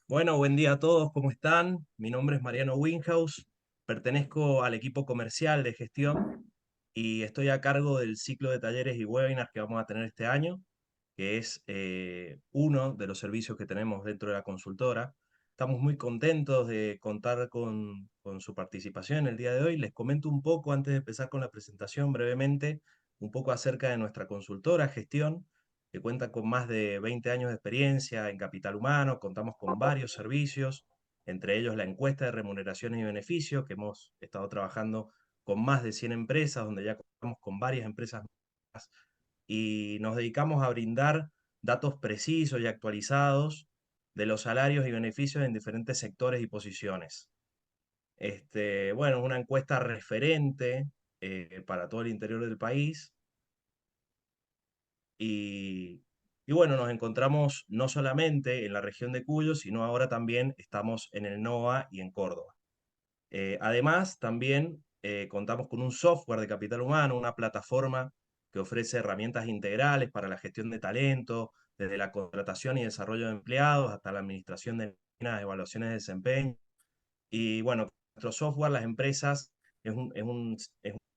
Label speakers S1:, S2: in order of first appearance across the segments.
S1: Bueno, buen día a todos, ¿cómo están? Mi nombre es Mariano Winhouse, pertenezco al equipo comercial de gestión y estoy a cargo del ciclo de talleres y webinars que vamos a tener este año, que es uno de los servicios que tenemos dentro de la consultora. Estamos muy contentos de contar con su participación el día de hoy. Les comento un poco, antes de empezar con la presentación, brevemente, un poco acerca de nuestra consultora gestión, que cuenta con más de 20 años de experiencia en capital humano. Contamos con varios servicios, entre ellos la encuesta de remuneraciones y beneficios, que hemos estado trabajando con más de 100 empresas, donde ya contamos con varias empresas más, y nos dedicamos a brindar datos precisos y actualizados de los salarios y beneficios en diferentes sectores y posiciones. Bueno, una encuesta referente para todo el interior del país y, y bueno, nos encontramos no solamente en la región de Cuyo, sino ahora también estamos en el NOA y en Córdoba. Además, también contamos con un software de capital humano, una plataforma que ofrece herramientas integrales para la gestión de talento, desde la contratación y desarrollo de empleados hasta la administración de las evaluaciones de desempeño. Y bueno, nuestro software, las empresas, es una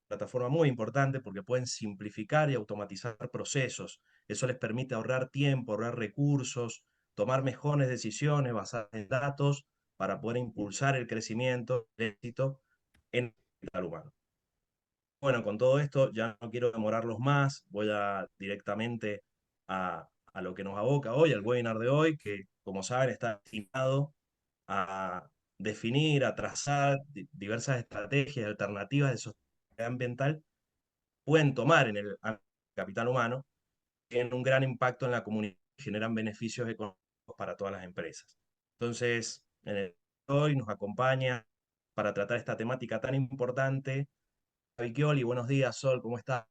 S1: plataforma muy importante porque pueden simplificar y automatizar procesos. Eso les permite ahorrar tiempo, ahorrar recursos, tomar mejores decisiones basadas en datos para poder impulsar el crecimiento, el éxito en el capital humano. Bueno, con todo esto ya no quiero demorarlos más, voy a directamente a lo que nos aboca hoy, al webinar de hoy, que como saben está destinado a definir, a trazar diversas estrategias y alternativas de sostenibilidad ambiental pueden tomar en el capital humano, tienen un gran impacto en la comunidad y generan beneficios económicos para todas las empresas. Entonces, en el día de hoy nos acompaña para tratar esta temática tan importante. Vicchioli, buenos días, Sol, ¿cómo estás?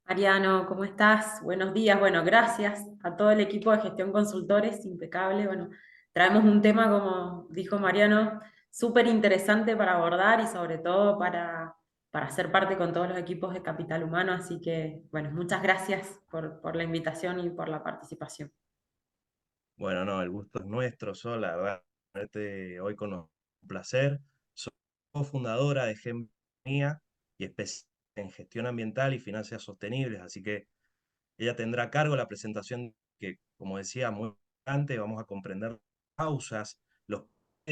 S2: Mariano, ¿cómo estás? Buenos días. Bueno, gracias a todo el equipo de gestión consultores, impecable. Bueno, traemos un tema, como dijo Mariano, súper interesante para abordar y sobre todo para hacer parte con todos los equipos de Capital Humano. Así que, bueno, muchas gracias por la invitación y por la participación.
S1: Bueno, no, el gusto es nuestro, Sol, la verdad, tenerte hoy con nosotros, un placer. Soy cofundadora de Gemia y especialista en gestión ambiental y finanzas sostenibles, así que ella tendrá a cargo la presentación que, como decía, muy importante, vamos a comprender las causas, los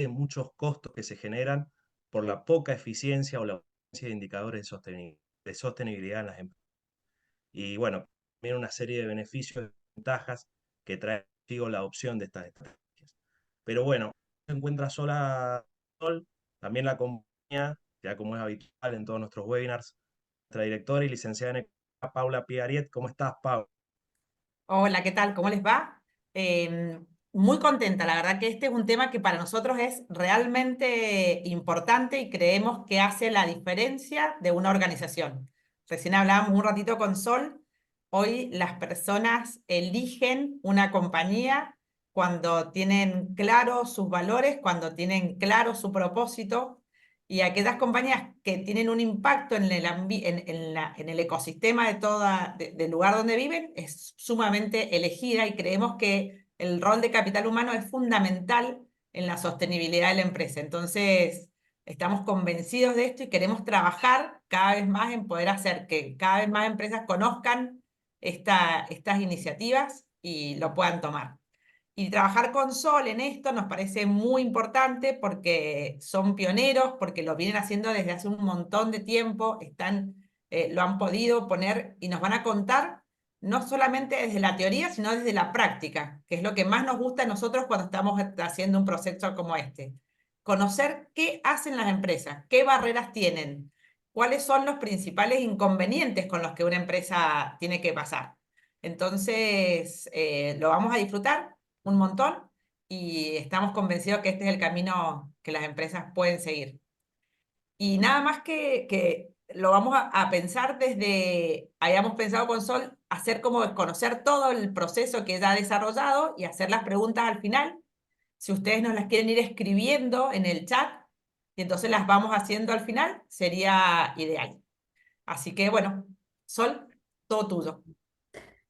S1: muchos costos que se generan por la poca eficiencia o la ausencia de indicadores de sostenibilidad en las empresas. Y bueno, también una serie de beneficios y ventajas que trae consigo la adopción de estas estrategias. Pero bueno, se encuentra sola Sol, también la compañía, ya como es habitual en todos nuestros webinars, nuestra directora y licenciada en Economía, Paula Piariet. ¿Cómo estás, Paula?
S3: Hola, ¿qué tal? ¿Cómo les va? Muy contenta, la verdad que este es un tema que para nosotros es realmente importante y creemos que hace la diferencia de una organización. Recién hablábamos un ratito con Sol, hoy las personas eligen una compañía cuando tienen claros sus valores, cuando tienen claro su propósito, y aquellas compañías que tienen un impacto en en el ecosistema del lugar donde viven es sumamente elegida, y creemos que el rol de capital humano es fundamental en la sostenibilidad de la empresa. Entonces, estamos convencidos de esto y queremos trabajar cada vez más en poder hacer que cada vez más empresas conozcan estas iniciativas y lo puedan tomar. Y trabajar con Sol en esto nos parece muy importante porque son pioneros, porque lo vienen haciendo desde hace un montón de tiempo, lo han podido poner y nos van a contar no solamente desde la teoría, sino desde la práctica, que es lo que más nos gusta a nosotros cuando estamos haciendo un proceso como este. Conocer qué hacen las empresas, qué barreras tienen, cuáles son los principales inconvenientes con los que una empresa tiene que pasar. Entonces, lo vamos a disfrutar un montón y estamos convencidos que este es el camino que las empresas pueden seguir. Y nada más que lo vamos a pensar habíamos pensado con Sol, hacer como conocer todo el proceso que ella ha desarrollado y hacer las preguntas al final. Si ustedes nos las quieren ir escribiendo en el chat y entonces las vamos haciendo al final, sería ideal. Así que bueno, Sol, todo tuyo.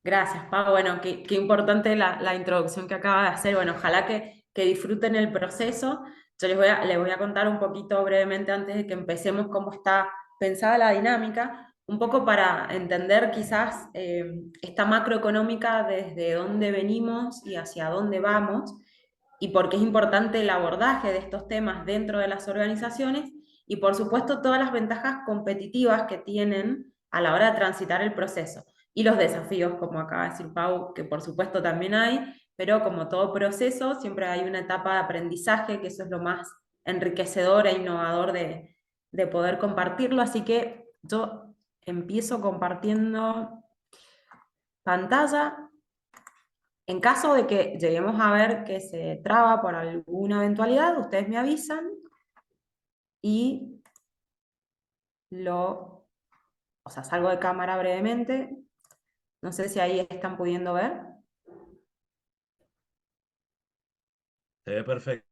S2: Gracias, Pau. Bueno, qué importante la introducción que acaba de hacer. Bueno, ojalá que disfruten el proceso. Yo les voy a contar un poquito brevemente antes de que empecemos cómo está pensada la dinámica, un poco para entender quizás esta macroeconómica desde dónde venimos y hacia dónde vamos, y por qué es importante el abordaje de estos temas dentro de las organizaciones, y por supuesto todas las ventajas competitivas que tienen a la hora de transitar el proceso, y los desafíos, como acaba de decir Pau, que por supuesto también hay, pero como todo proceso, siempre hay una etapa de aprendizaje, que eso es lo más enriquecedor e innovador de poder compartirlo. Así que yo empiezo compartiendo pantalla. En caso de que lleguemos a ver que se traba por alguna eventualidad, ustedes me avisan y o sea, salgo de cámara brevemente. No sé si ahí están pudiendo ver.
S1: Se ve perfecto.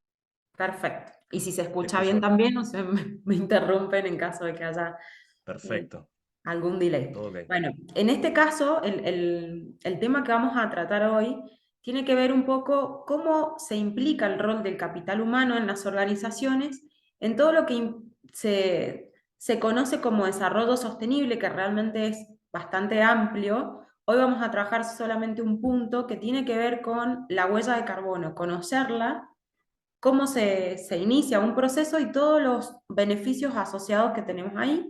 S2: Perfecto. Y si se escucha bien
S1: Escucho
S2: también, no sé, me interrumpen en caso de que haya eh,
S1: perfecto.
S2: algún delay.
S1: Todo ok.
S2: Bueno, en este caso, el tema que vamos a tratar hoy tiene que ver un poco cómo se implica el rol del capital humano en las organizaciones, en todo lo que se conoce como desarrollo sostenible, que realmente es bastante amplio. Hoy vamos a trabajar solamente un punto que tiene que ver con la huella de carbono, conocerla, cómo se inicia un proceso y todos los beneficios asociados que tenemos ahí.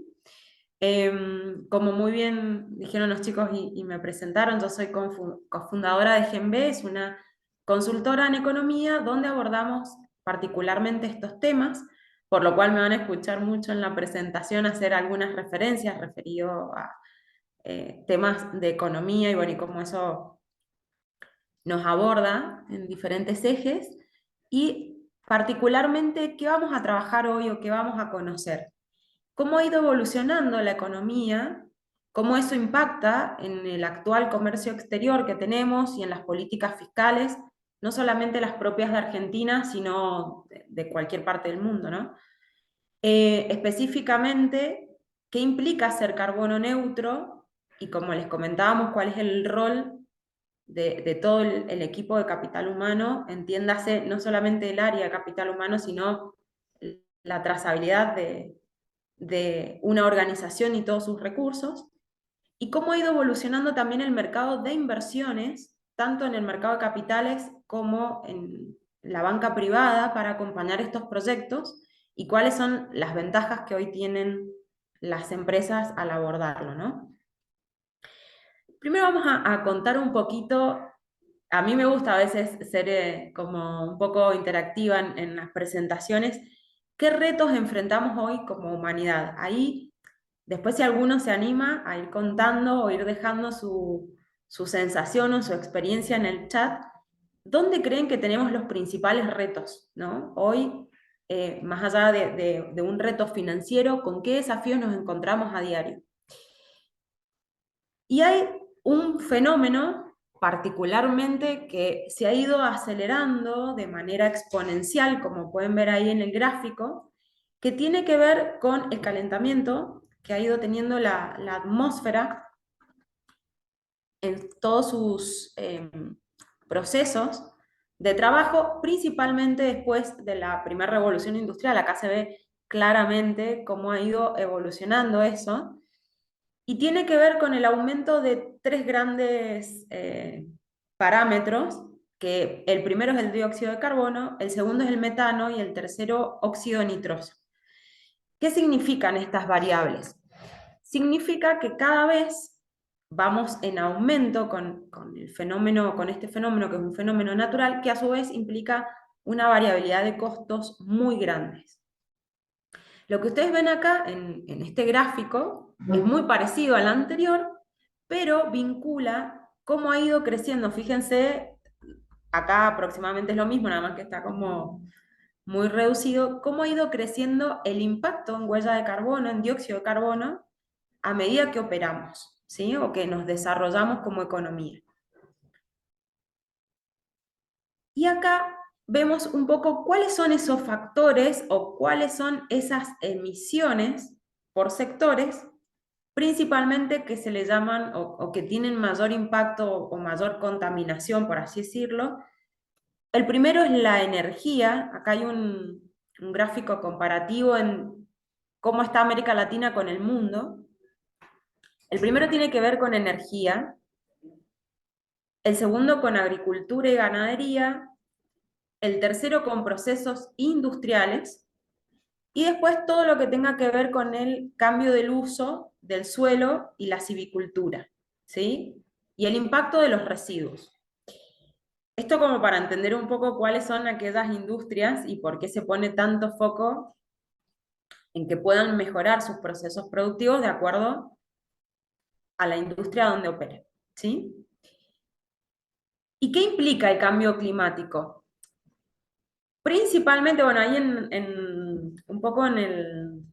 S2: Como muy bien dijeron los chicos y me presentaron, yo soy cofundadora de GEMB, es una consultora en economía donde abordamos particularmente estos temas, por lo cual me van a escuchar mucho en la presentación hacer algunas referencias referido a temas de economía y bueno, y cómo eso nos aborda en diferentes ejes, y particularmente qué vamos a trabajar hoy o qué vamos a conocer. Cómo ha ido evolucionando la economía, cómo eso impacta en el actual comercio exterior que tenemos y en las políticas fiscales, no solamente las propias de Argentina, sino de cualquier parte del mundo, ¿no? Específicamente, ¿qué implica ser carbono neutro? Y como les comentábamos, ¿cuál es el rol de todo el equipo de capital humano? Entiéndase no solamente el área de capital humano, sino la trazabilidad de una organización y todos sus recursos, y cómo ha ido evolucionando también el mercado de inversiones, tanto en el mercado de capitales como en la banca privada, para acompañar estos proyectos, y cuáles son las ventajas que hoy tienen las empresas al abordarlo, ¿no? Primero vamos a contar un poquito. A mí me gusta a veces ser como un poco interactiva en las presentaciones. ¿Qué retos enfrentamos hoy como humanidad? Ahí, después si alguno se anima a ir contando o ir dejando su sensación o su experiencia en el chat, ¿dónde creen que tenemos los principales retos, ¿no? Hoy, más allá de un reto financiero, ¿con qué desafíos nos encontramos a diario? Y hay un fenómeno particularmente que se ha ido acelerando de manera exponencial, como pueden ver ahí en el gráfico, que tiene que ver con el calentamiento que ha ido teniendo la atmósfera en todos sus procesos de trabajo, principalmente después de la primera revolución industrial. Acá se ve claramente cómo ha ido evolucionando eso. Y tiene que ver con el aumento de tres grandes parámetros, que el primero es el dióxido de carbono, el segundo es el metano y el tercero óxido nitroso. ¿Qué significan estas variables? Significa que cada vez vamos en aumento con este fenómeno, que es un fenómeno natural, que a su vez implica una variabilidad de costos muy grandes. Lo que ustedes ven acá en este gráfico es muy parecido al anterior, pero vincula cómo ha ido creciendo. Fíjense, acá aproximadamente es lo mismo, nada más que está como muy reducido, cómo ha ido creciendo el impacto en huella de carbono, en dióxido de carbono, a medida que operamos, ¿sí? O que nos desarrollamos como economía. Y acá vemos un poco cuáles son esos factores o cuáles son esas emisiones por sectores, principalmente que se le llaman o que tienen mayor impacto o mayor contaminación, por así decirlo, El primero es la energía. Acá hay un gráfico comparativo en cómo está América Latina con el mundo. El primero tiene que ver con energía, el segundo con agricultura y ganadería, el tercero con procesos industriales, y después todo lo que tenga que ver con el cambio del uso del suelo y la silvicultura, ¿sí? Y el impacto de los residuos. Esto como para entender un poco cuáles son aquellas industrias y por qué se pone tanto foco en que puedan mejorar sus procesos productivos de acuerdo a la industria donde operen, ¿sí? ¿Y qué implica el cambio climático? Principalmente, bueno, ahí un poco en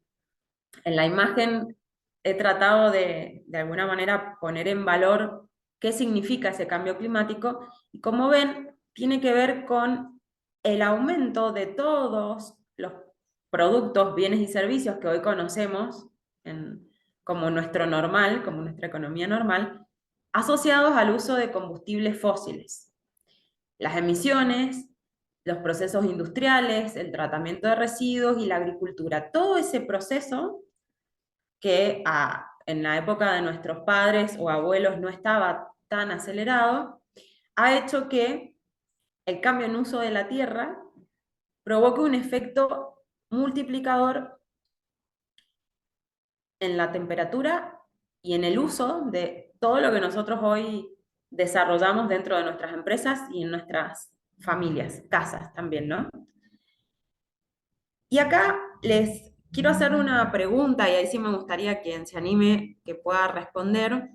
S2: la imagen he tratado de alguna manera poner en valor qué significa ese cambio climático, y como ven, tiene que ver con el aumento de todos los productos, bienes y servicios que hoy conocemos como nuestro normal, como nuestra economía normal, asociados al uso de combustibles fósiles. Las emisiones, los procesos industriales, el tratamiento de residuos y la agricultura. Todo ese proceso que en la época de nuestros padres o abuelos no estaba tan acelerado, ha hecho que el cambio en uso de la tierra provoque un efecto multiplicador en la temperatura y en el uso de todo lo que nosotros hoy desarrollamos dentro de nuestras empresas y en nuestras familias, casas también, ¿no? Y acá les quiero hacer una pregunta, y ahí sí me gustaría quien se anime que pueda responder.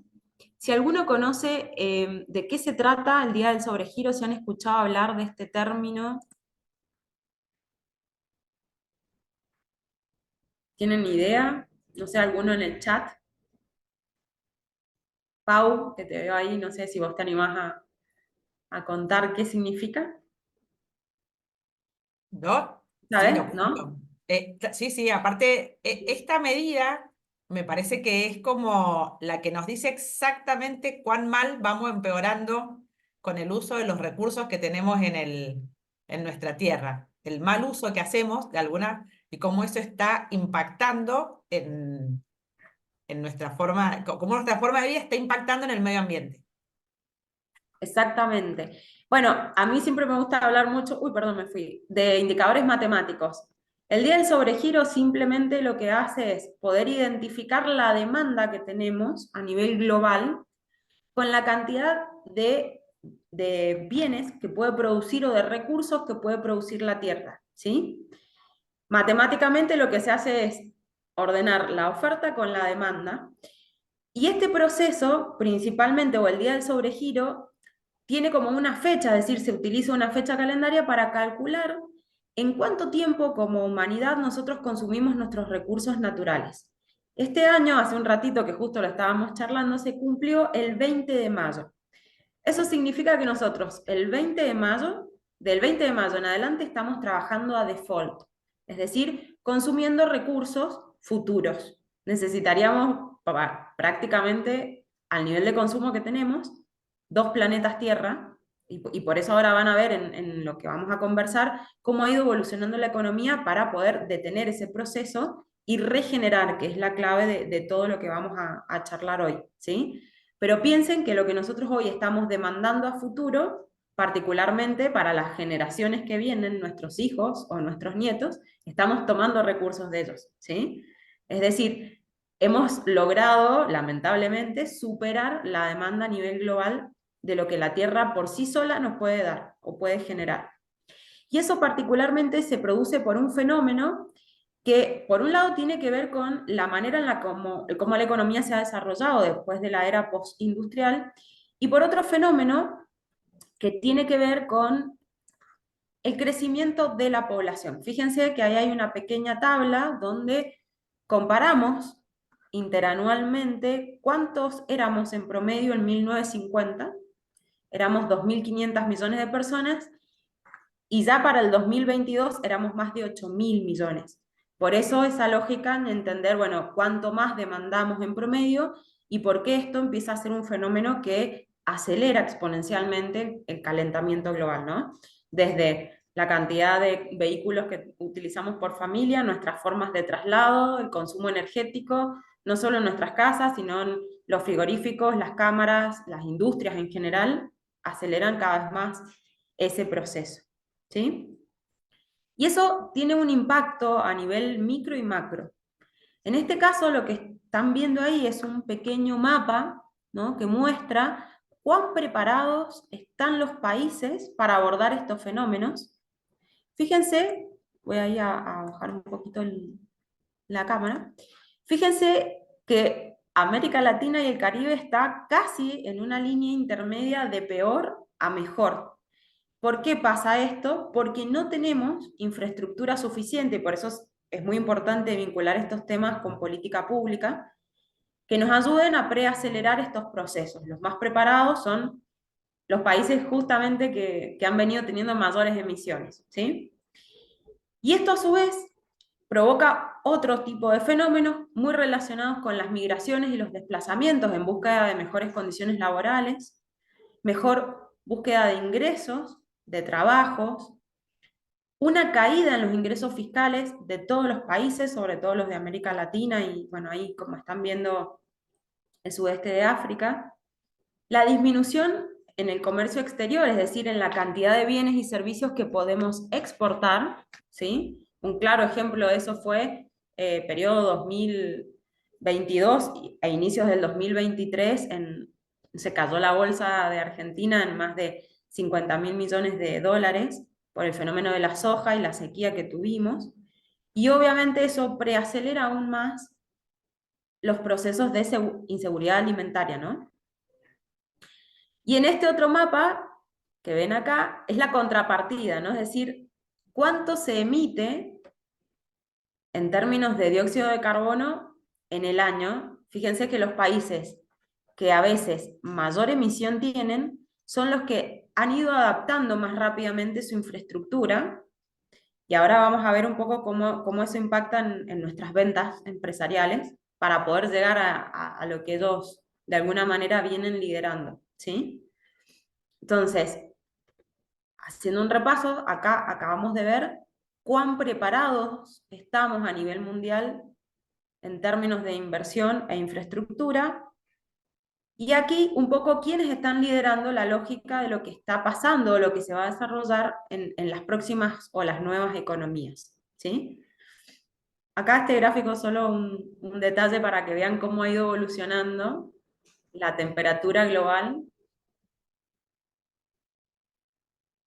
S2: Si alguno conoce de qué se trata el Día del Sobregiro, si han escuchado hablar de este término, ¿tienen idea? No sé, alguno en el chat. Pau, que te veo ahí, no sé si vos te animás a contar qué significa.
S3: ¿No? Sí, lo
S2: ¿Sabes?
S3: cuento.
S2: ¿No?
S3: Sí, sí, aparte, esta medida me parece que es como la que nos dice exactamente cuán mal vamos empeorando con el uso de los recursos que tenemos en nuestra tierra. El mal uso que hacemos de alguna y cómo eso está impactando en nuestra forma, cómo nuestra forma de vida está impactando en el medio ambiente.
S2: Exactamente. Bueno, a mí siempre me gusta hablar mucho, uy, perdón, me fui, de indicadores matemáticos. El día del sobregiro simplemente lo que hace es poder identificar la demanda que tenemos a nivel global con la cantidad de bienes que puede producir o de recursos que puede producir la Tierra, ¿sí? Matemáticamente lo que se hace es ordenar la oferta con la demanda, y este proceso, principalmente, o el día del sobregiro, tiene como una fecha, es decir, se utiliza una fecha calendaria para calcular en cuánto tiempo como humanidad nosotros consumimos nuestros recursos naturales. Este año, hace un ratito que justo lo estábamos charlando, se cumplió el 20 de mayo. Eso significa que nosotros el 20 de mayo, del 20 de mayo en adelante, estamos trabajando a default, es decir, consumiendo recursos futuros. Necesitaríamos prácticamente, al nivel de consumo que tenemos, 2 planetas Tierra, y por eso ahora van a ver en lo que vamos a conversar cómo ha ido evolucionando la economía para poder detener ese proceso y regenerar, que es la clave de todo lo que vamos a charlar hoy, ¿sí? Pero piensen que lo que nosotros hoy estamos demandando a futuro, particularmente para las generaciones que vienen, nuestros hijos o nuestros nietos, estamos tomando recursos de ellos, ¿sí? Es decir, hemos logrado, lamentablemente, superar la demanda a nivel global de lo que la Tierra por sí sola nos puede dar o puede generar. Y eso particularmente se produce por un fenómeno que por un lado tiene que ver con la manera en la cómo la economía se ha desarrollado después de la era postindustrial, y por otro fenómeno que tiene que ver con el crecimiento de la población. Fíjense que ahí hay una pequeña tabla donde comparamos interanualmente cuántos éramos en promedio en 1950, éramos 2.500 millones de personas, y ya para el 2022 éramos más de 8.000 millones. Por eso esa lógica en entender, bueno, cuánto más demandamos en promedio y por qué esto empieza a ser un fenómeno que acelera exponencialmente el calentamiento global, ¿no? desde la cantidad de vehículos que utilizamos por familia, nuestras formas de traslado, el consumo energético, no solo en nuestras casas, sino en los frigoríficos, las cámaras, las industrias en general, aceleran cada vez más ese proceso, ¿sí? Y eso tiene un impacto a nivel micro y macro. En este caso, lo que están viendo ahí es un pequeño mapa, ¿no?, que muestra cuán preparados están los países para abordar estos fenómenos. Fíjense, voy ahí a bajar un poquito la cámara. Fíjense que América Latina y el Caribe está casi en una línea intermedia de peor a mejor. ¿Por qué pasa esto? Porque no tenemos infraestructura suficiente, por eso es muy importante vincular estos temas con política pública, que nos ayuden a preacelerar estos procesos. Los más preparados son los países justamente que han venido teniendo mayores emisiones, ¿sí? Y esto a su vez provoca otro tipo de fenómenos muy relacionados con las migraciones y los desplazamientos en búsqueda de mejores condiciones laborales, mejor búsqueda de ingresos, de trabajos, una caída en los ingresos fiscales de todos los países, sobre todo los de América Latina y, bueno, ahí como están viendo el sudeste de África, la disminución en el comercio exterior, es decir, en la cantidad de bienes y servicios que podemos exportar, ¿sí? Un claro ejemplo de eso fue periodo 2022 e inicios del 2023, se cayó la bolsa de Argentina en más de 50.000 millones de dólares por el fenómeno de la soja y la sequía que tuvimos, y obviamente eso preacelera aún más los procesos de inseguridad alimentaria, ¿no? Y en este otro mapa que ven acá es la contrapartida, ¿no? Es decir, cuánto se emite en términos de dióxido de carbono en el año. Fíjense que los países que a veces mayor emisión tienen son los que han ido adaptando más rápidamente su infraestructura, y ahora vamos a ver un poco cómo eso impacta en nuestras ventas empresariales para poder llegar a lo que ellos de alguna manera vienen liderando, ¿sí? Entonces, haciendo un repaso, acá acabamos de ver cuán preparados estamos a nivel mundial en términos de inversión e infraestructura, y aquí un poco quiénes están liderando la lógica de lo que está pasando, o lo que se va a desarrollar en las próximas o las nuevas economías, ¿sí? Acá este gráfico es solo un detalle para que vean cómo ha ido evolucionando la temperatura global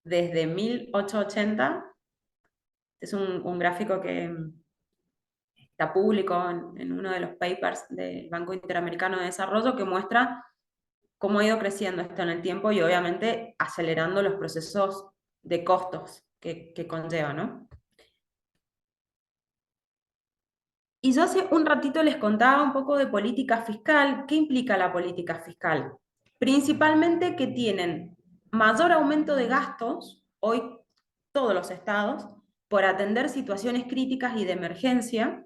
S2: desde 1880. Es un gráfico que está público en uno de los papers del Banco Interamericano de Desarrollo, que muestra cómo ha ido creciendo esto en el tiempo y obviamente acelerando los procesos de costos que conlleva, ¿no? Y yo hace un ratito les contaba un poco de política fiscal. ¿Qué implica la política fiscal? Principalmente que tienen mayor aumento de gastos, hoy todos los estados, por atender situaciones críticas y de emergencia.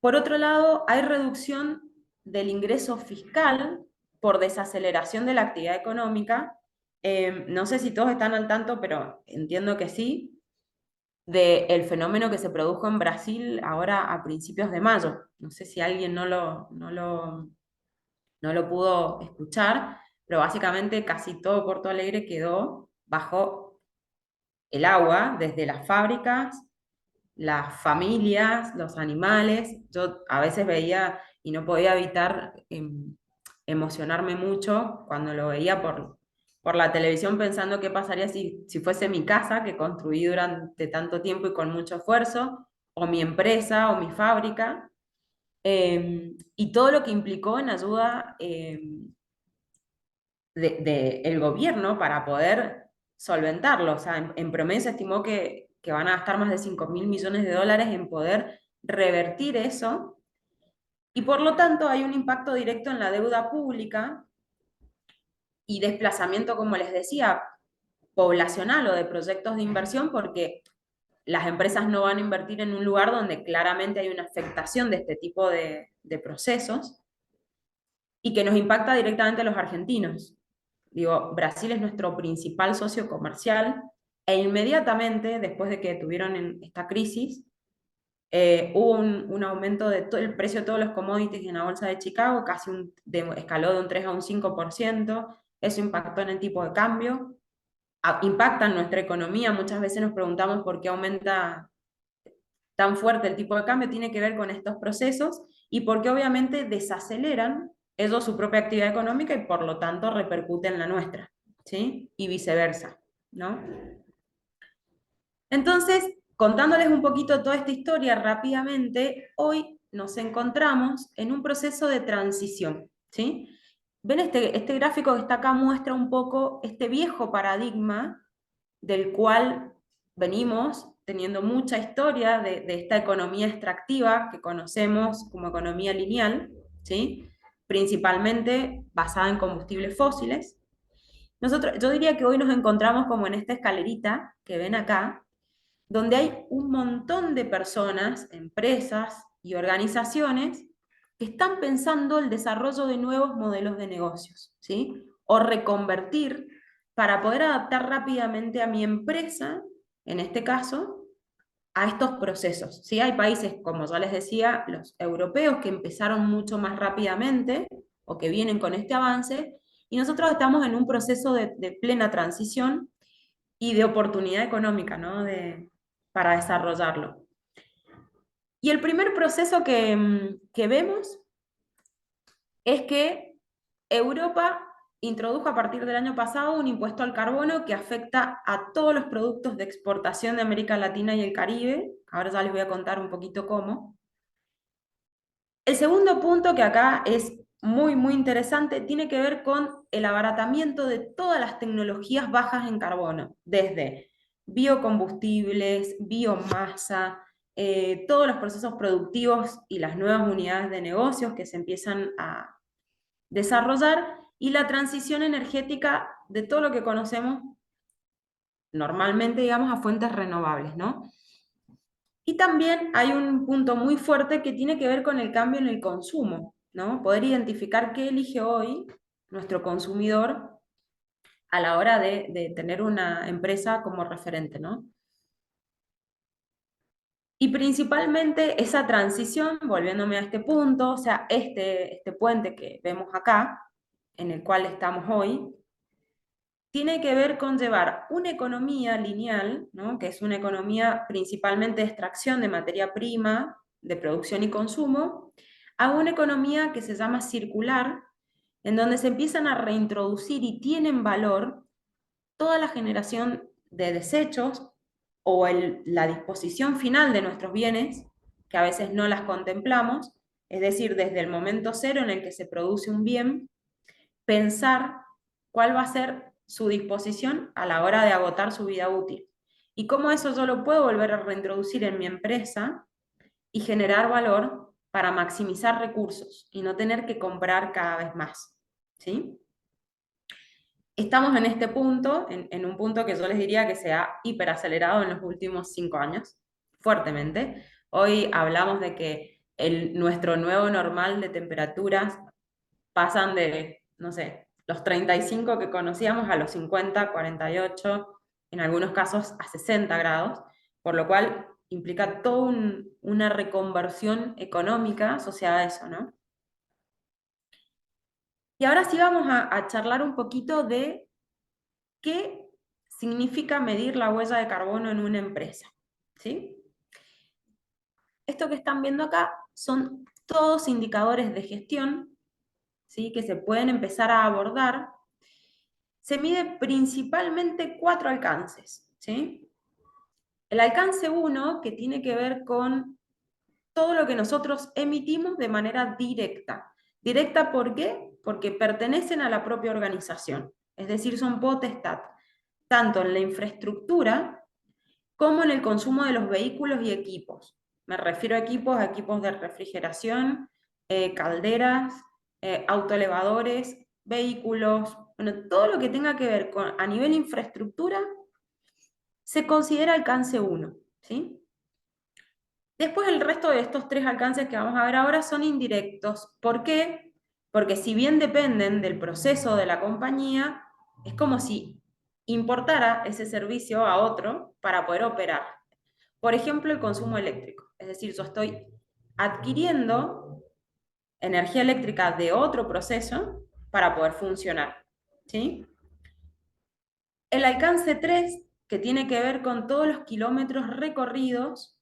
S2: Por otro lado, hay reducción del ingreso fiscal por desaceleración de la actividad económica. No sé si todos están al tanto, pero entiendo que sí, del fenómeno que se produjo en Brasil ahora a principios de mayo. No sé si alguien no lo pudo escuchar, pero básicamente casi todo Porto Alegre quedó bajo el agua, desde las fábricas, las familias, los animales. Yo a veces veía y no podía evitar emocionarme mucho cuando lo veía por la televisión, pensando qué pasaría si fuese mi casa, que construí durante tanto tiempo y con mucho esfuerzo, o mi empresa o mi fábrica, y todo lo que implicó en ayuda del gobierno para poder solventarlo. O sea, en promedio se estimó que van a gastar más de 5.000 millones de dólares en poder revertir eso, y por lo tanto hay un impacto directo en la deuda pública y desplazamiento, como les decía, poblacional o de proyectos de inversión, porque las empresas no van a invertir en un lugar donde claramente hay una afectación de este tipo de procesos, y que nos impacta directamente a los argentinos. Digo, Brasil es nuestro principal socio comercial, e inmediatamente, después de que tuvieron esta crisis, hubo un aumento de todo el precio de todos los commodities en la bolsa de Chicago, escaló de un 3 a un 5%, eso impactó en el tipo de cambio, impacta en nuestra economía, muchas veces nos preguntamos por qué aumenta tan fuerte el tipo de cambio, tiene que ver con estos procesos y porque obviamente desaceleran ellos su propia actividad económica y por lo tanto repercute en la nuestra, ¿sí? Y viceversa, ¿no? Entonces, contándoles un poquito toda esta historia rápidamente, hoy nos encontramos en un proceso de transición, ¿sí? Ven este gráfico que está acá muestra un poco este viejo paradigma del cual venimos teniendo mucha historia de esta economía extractiva que conocemos como economía lineal, ¿sí? Principalmente basada en combustibles fósiles. Yo diría que hoy nos encontramos como en esta escalerita que ven acá, donde hay un montón de personas, empresas y organizaciones que están pensando el desarrollo de nuevos modelos de negocios, ¿sí? O reconvertir para poder adaptar rápidamente a mi empresa, en este caso, a estos procesos, ¿sí? Hay países, como ya les decía, los europeos, que empezaron mucho más rápidamente o que vienen con este avance, y nosotros estamos en un proceso de plena transición y de oportunidad económica, ¿no? Para desarrollarlo. Y el primer proceso que vemos es que Europa introdujo a partir del año pasado un impuesto al carbono que afecta a todos los productos de exportación de América Latina y el Caribe. Ahora ya les voy a contar un poquito cómo. El segundo punto que acá es muy, muy interesante tiene que ver con el abaratamiento de todas las tecnologías bajas en carbono, desde biocombustibles, biomasa, todos los procesos productivos y las nuevas unidades de negocios que se empiezan a desarrollar y la transición energética de todo lo que conocemos normalmente, digamos, a fuentes renovables, ¿no? Y también hay un punto muy fuerte que tiene que ver con el cambio en el consumo, ¿no? Poder identificar qué elige hoy nuestro consumidor a la hora de tener una empresa como referente, ¿no? Y principalmente esa transición, volviéndome a este punto, o sea, este puente que vemos acá, en el cual estamos hoy, tiene que ver con llevar una economía lineal, ¿no? Que es una economía principalmente de extracción de materia prima, de producción y consumo, a una economía que se llama circular, en donde se empiezan a reintroducir y tienen valor toda la generación de desechos o la disposición final de nuestros bienes, que a veces no las contemplamos, es decir, desde el momento cero en el que se produce un bien, pensar cuál va a ser su disposición a la hora de agotar su vida útil. Y cómo eso yo lo puedo volver a reintroducir en mi empresa y generar valor para maximizar recursos y no tener que comprar cada vez más. ¿Sí? Estamos en este punto, en un punto que yo les diría que se ha hiperacelerado en los últimos 5 años, fuertemente. Hoy hablamos de que nuestro nuevo normal de temperaturas pasan de, no sé, los 35 que conocíamos a los 50, 48, en algunos casos a 60 grados, por lo cual implica toda una reconversión económica asociada a eso, ¿no? Y ahora sí vamos a charlar un poquito de qué significa medir la huella de carbono en una empresa, ¿sí? Esto que están viendo acá son todos indicadores de gestión, ¿sí? Que se pueden empezar a abordar. Se mide principalmente 4 alcances, ¿sí? El alcance 1, que tiene que ver con todo lo que nosotros emitimos de manera directa. ¿Directa por qué? Porque pertenecen a la propia organización, es decir, son potestad, tanto en la infraestructura como en el consumo de los vehículos y equipos. Me refiero a equipos de refrigeración, calderas, autoelevadores, vehículos, bueno, todo lo que tenga que ver con, a nivel infraestructura, se considera alcance 1, ¿sí? Después el resto de estos 3 alcances que vamos a ver ahora son indirectos. ¿Por qué? Porque si bien dependen del proceso de la compañía, es como si importara ese servicio a otro para poder operar. Por ejemplo, el consumo eléctrico. Es decir, yo estoy adquiriendo energía eléctrica de otro proceso para poder funcionar, ¿sí? El alcance 3, que tiene que ver con todos los kilómetros recorridos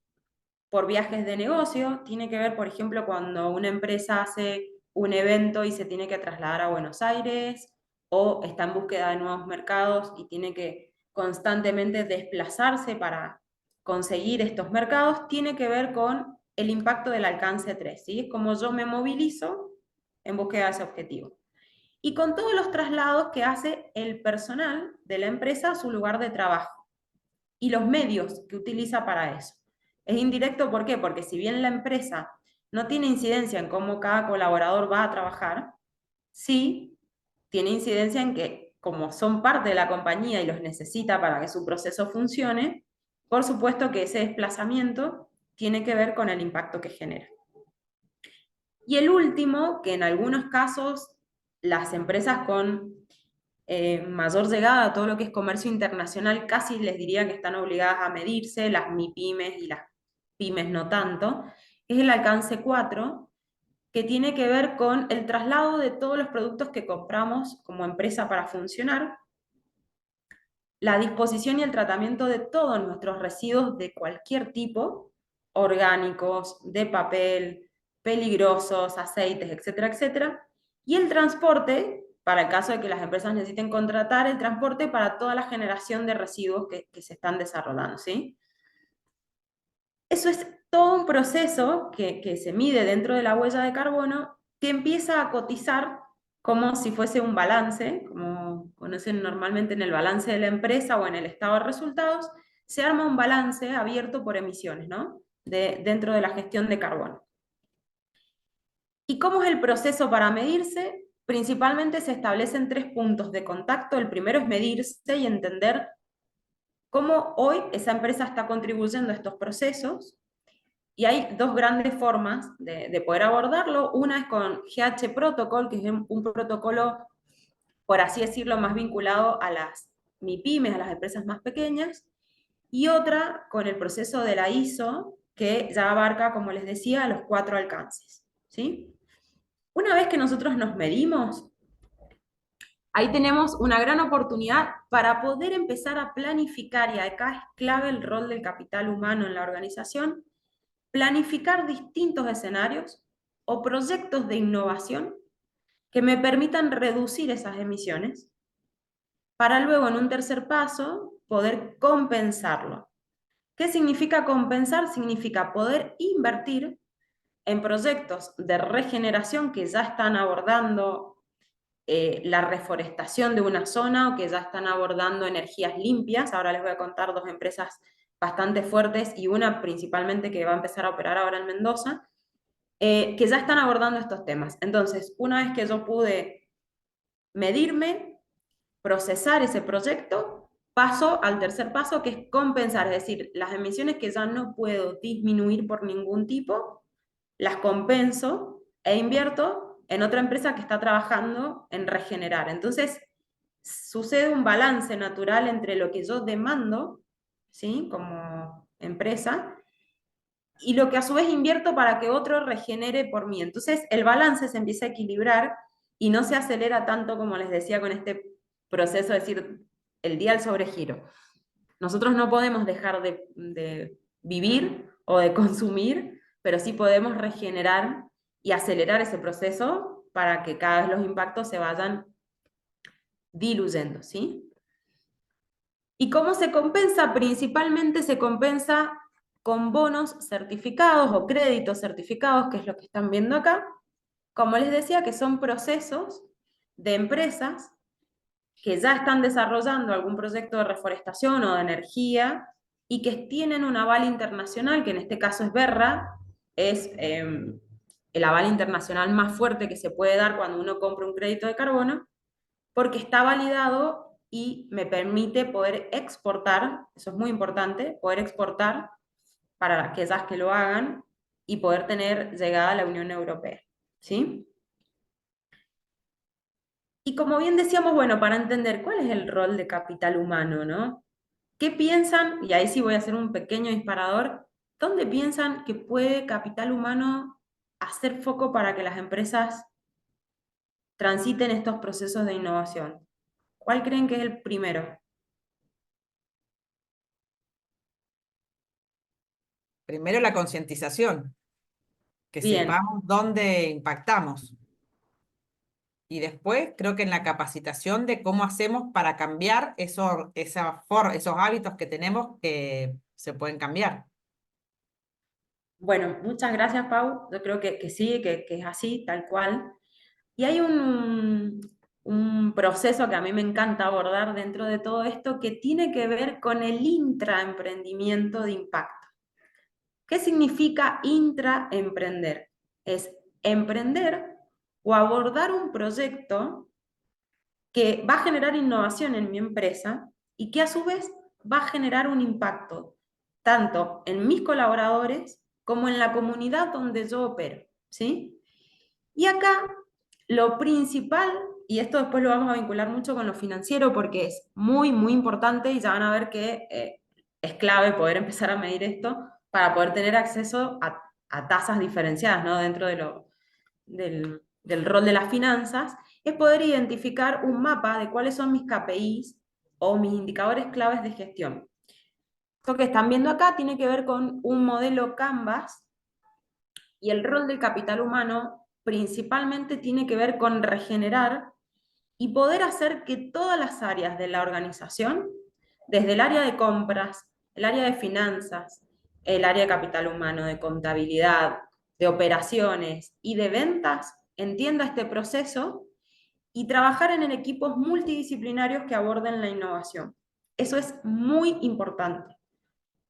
S2: por viajes de negocio, tiene que ver, por ejemplo, cuando una empresa hace un evento y se tiene que trasladar a Buenos Aires, o está en búsqueda de nuevos mercados y tiene que constantemente desplazarse para conseguir estos mercados, tiene que ver con el impacto del alcance 3, ¿sí? Es como yo me movilizo en búsqueda de ese objetivo. Y con todos los traslados que hace el personal de la empresa a su lugar de trabajo y los medios que utiliza para eso. Es indirecto, ¿por qué? Porque si bien la empresa no tiene incidencia en cómo cada colaborador va a trabajar, sí tiene incidencia en que, como son parte de la compañía y los necesita para que su proceso funcione, por supuesto que ese desplazamiento tiene que ver con el impacto que genera. Y el último, que en algunos casos las empresas con mayor llegada a todo lo que es comercio internacional, casi les diría que están obligadas a medirse, las MIPYMES y las pymes no tanto, es el alcance 4, que tiene que ver con el traslado de todos los productos que compramos como empresa para funcionar, la disposición y el tratamiento de todos nuestros residuos de cualquier tipo, orgánicos, de papel, peligrosos, aceites, etcétera, etcétera, y el transporte, para el caso de que las empresas necesiten contratar el transporte para toda la generación de residuos que se están desarrollando, ¿sí? Eso es todo un proceso que se mide dentro de la huella de carbono, que empieza a cotizar como si fuese un balance, como conocen normalmente en el balance de la empresa o en el estado de resultados, se arma un balance abierto por emisiones, ¿no? Dentro de la gestión de carbono. ¿Y cómo es el proceso para medirse? Principalmente se establecen 3 puntos de contacto. El primero es medirse y entender cómo hoy esa empresa está contribuyendo a estos procesos. Y hay 2 grandes formas de poder abordarlo. Una es con GH Protocol, que es un protocolo, por así decirlo, más vinculado a las MIPYMES, a las empresas más pequeñas, y otra con el proceso de la ISO, que ya abarca, como les decía, los 4 alcances, ¿sí? Una vez que nosotros nos medimos, ahí tenemos una gran oportunidad para poder empezar a planificar, y acá es clave el rol del capital humano en la organización, planificar distintos escenarios o proyectos de innovación que me permitan reducir esas emisiones, para luego en un tercer paso poder compensarlo. ¿Qué significa compensar? Significa poder invertir en proyectos de regeneración que ya están abordando la reforestación de una zona o que ya están abordando energías limpias. Ahora les voy a contar 2 empresas bastante fuertes y una principalmente que va a empezar a operar ahora en Mendoza, que ya están abordando estos temas. Entonces, una vez que yo pude medirme, procesar ese proyecto, paso al tercer paso, que es compensar, es decir, las emisiones que ya no puedo disminuir por ningún tipo, las compenso e invierto en otra empresa que está trabajando en regenerar. Entonces, sucede un balance natural entre lo que yo demando, ¿sí?, como empresa, y lo que a su vez invierto para que otro regenere por mí. Entonces el balance se empieza a equilibrar y no se acelera tanto como les decía con este proceso, es decir, el día al sobregiro. Nosotros no podemos dejar de vivir o de consumir, pero sí podemos regenerar y acelerar ese proceso para que cada vez los impactos se vayan diluyendo, ¿sí? ¿Y cómo se compensa? Principalmente se compensa con bonos certificados o créditos certificados, que es lo que están viendo acá. Como les decía, que son procesos de empresas que ya están desarrollando algún proyecto de reforestación o de energía y que tienen un aval internacional, que en este caso es Verra, es el aval internacional más fuerte que se puede dar cuando uno compra un crédito de carbono, porque está validado y me permite poder exportar, eso es muy importante, poder exportar para aquellas que lo hagan y poder tener llegada a la Unión Europea, ¿sí? Y como bien decíamos, bueno, para entender cuál es el rol de capital humano, ¿no? ¿Qué piensan? Y ahí sí voy a hacer un pequeño disparador. ¿Dónde piensan que puede capital humano hacer foco para que las empresas transiten estos procesos de innovación? ¿Cuál creen que es el primero?
S3: Primero la concientización, que
S2: Bien,
S3: sepamos dónde impactamos. Y después creo que en la capacitación de cómo hacemos para cambiar esos hábitos que tenemos que se pueden cambiar.
S2: bueno, muchas gracias, Pau. Yo creo que sí, que es así, tal cual. Y hay un proceso que a mí me encanta abordar dentro de todo esto que tiene que ver con el intraemprendimiento de impacto. ¿Qué significa intraemprender? Es emprender o abordar un proyecto que va a generar innovación en mi empresa y que a su vez va a generar un impacto tanto en mis colaboradores como en la comunidad donde yo opero, ¿sí? Y acá lo principal, y esto después lo vamos a vincular mucho con lo financiero porque es muy, muy importante y ya van a ver que es clave poder empezar a medir esto para poder tener acceso a tasas diferenciadas, ¿no? Dentro del rol de las finanzas, es poder identificar un mapa de cuáles son mis KPIs o mis indicadores claves de gestión. Esto que están viendo acá tiene que ver con un modelo Canvas y el rol del capital humano principalmente tiene que ver con regenerar y poder hacer que todas las áreas de la organización, desde el área de compras, el área de finanzas, el área de capital humano, de contabilidad, de operaciones y de ventas, entienda este proceso y trabajar en equipos multidisciplinarios que aborden la innovación. Eso es muy importante.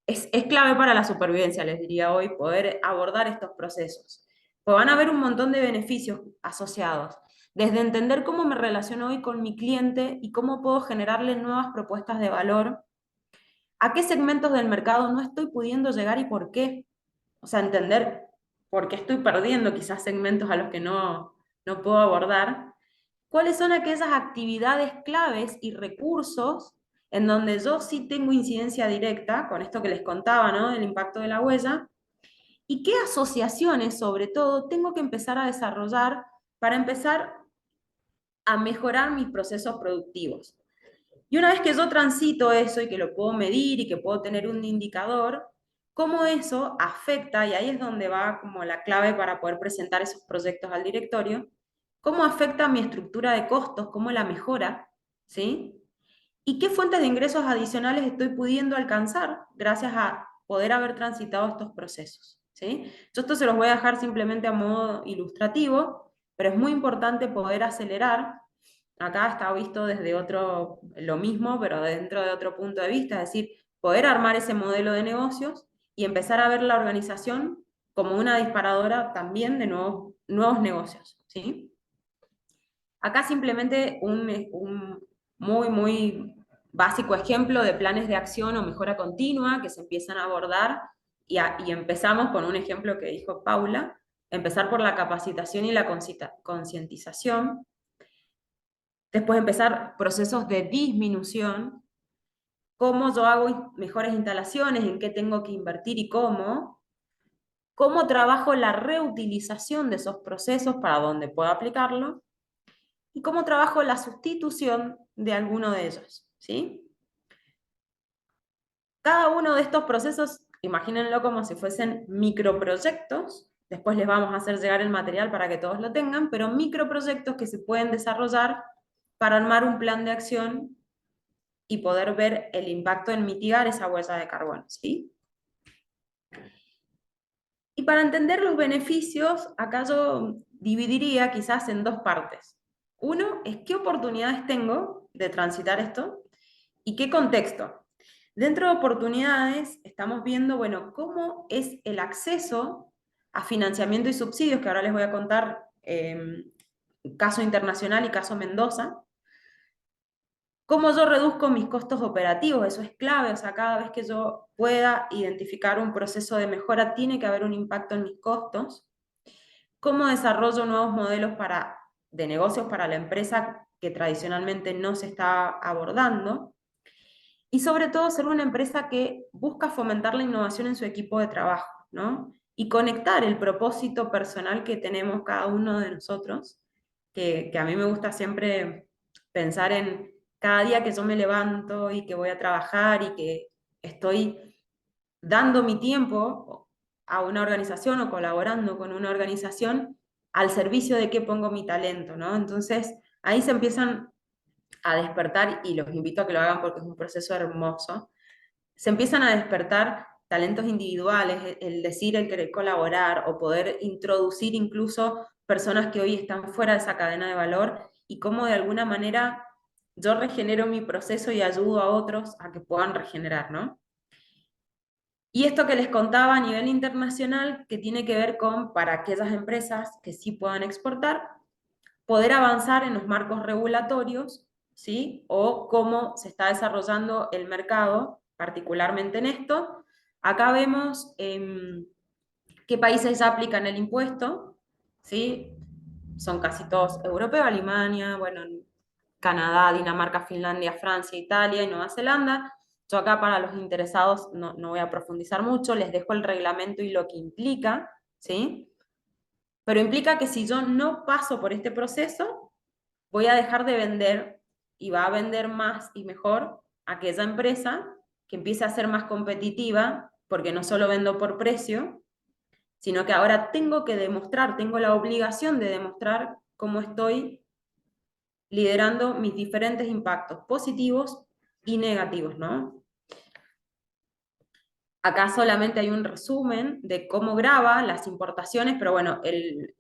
S2: Es clave para la supervivencia, les diría hoy, poder abordar estos procesos. Pues van a haber un montón de beneficios asociados, desde entender cómo me relaciono hoy con mi cliente y cómo puedo generarle nuevas propuestas de valor, a qué segmentos del mercado no estoy pudiendo llegar y por qué. O sea, entender por qué estoy perdiendo quizás segmentos a los que no puedo abordar. ¿Cuáles son aquellas actividades claves y recursos en donde yo sí tengo incidencia directa, con esto que les contaba, ¿no? El impacto de la huella? ¿Y qué asociaciones, sobre todo, tengo que empezar a desarrollar para empezar a mejorar mis procesos productivos? Y una vez que yo transito eso y que lo puedo medir y que puedo tener un indicador, cómo eso afecta, y ahí es donde va como la clave para poder presentar esos proyectos al directorio, cómo afecta mi estructura de costos, cómo la mejora, ¿sí? ¿Y qué fuentes de ingresos adicionales estoy pudiendo alcanzar gracias a poder haber transitado estos procesos, ¿sí? Yo esto se los voy a dejar simplemente a modo ilustrativo, pero es muy importante poder acelerar. Acá está visto desde otro, lo mismo, pero dentro de otro punto de vista, es decir, poder armar ese modelo de negocios y empezar a ver la organización como una disparadora también de nuevos negocios, ¿sí? Acá simplemente un muy, muy básico ejemplo de planes de acción o mejora continua que se empiezan a abordar y empezamos con un ejemplo que dijo Paula, empezar por la capacitación y la concientización, después empezar procesos de disminución, cómo yo hago mejores instalaciones, en qué tengo que invertir y cómo trabajo la reutilización de esos procesos para donde puedo aplicarlo, y cómo trabajo la sustitución de alguno de ellos, ¿sí? Cada uno de estos procesos, imagínenlo como si fuesen microproyectos, después les vamos a hacer llegar el material para que todos lo tengan, pero microproyectos que se pueden desarrollar para armar un plan de acción y poder ver el impacto en mitigar esa huella de carbono, ¿sí? Y para entender los beneficios, acá yo dividiría quizás en dos partes. Uno es qué oportunidades tengo de transitar esto y qué contexto. Dentro de oportunidades estamos viendo, bueno, cómo es el acceso a financiamiento y subsidios, que ahora les voy a contar caso internacional y caso Mendoza. Cómo yo reduzco mis costos operativos, eso es clave, o sea, cada vez que yo pueda identificar un proceso de mejora, tiene que haber un impacto en mis costos. Cómo desarrollo nuevos modelos para de negocios para la empresa que tradicionalmente no se está abordando. Y sobre todo ser una empresa que busca fomentar la innovación en su equipo de trabajo, ¿no? Y conectar el propósito personal que tenemos cada uno de nosotros, que a mí me gusta siempre pensar en cada día que yo me levanto y que voy a trabajar y que estoy dando mi tiempo a una organización o colaborando con una organización al servicio de qué pongo mi talento, ¿no? Entonces, ahí se empiezan a despertar, y los invito a que lo hagan porque es un proceso hermoso, se empiezan a despertar talentos individuales, el decir, el querer colaborar o poder introducir incluso personas que hoy están fuera de esa cadena de valor y cómo de alguna manera yo regenero mi proceso y ayudo a otros a que puedan regenerar, ¿no? Y esto que les contaba a nivel internacional, que tiene que ver con, para aquellas empresas que sí puedan exportar, poder avanzar en los marcos regulatorios, ¿sí? O cómo se está desarrollando el mercado, particularmente en esto. Acá vemos qué países ya aplican el impuesto, ¿sí? Son casi todos europeos, Alemania, bueno, Canadá, Dinamarca, Finlandia, Francia, Italia y Nueva Zelanda. Yo acá para los interesados no voy a profundizar mucho, les dejo el reglamento y lo que implica, ¿sí? Pero implica que si yo no paso por este proceso, voy a dejar de vender y va a vender más y mejor aquella empresa que empiece a ser más competitiva, porque no solo vendo por precio, sino que ahora tengo que demostrar, tengo la obligación de demostrar cómo estoy liderando mis diferentes impactos positivos y negativos, ¿no? Acá solamente hay un resumen de cómo graba las importaciones, pero bueno, el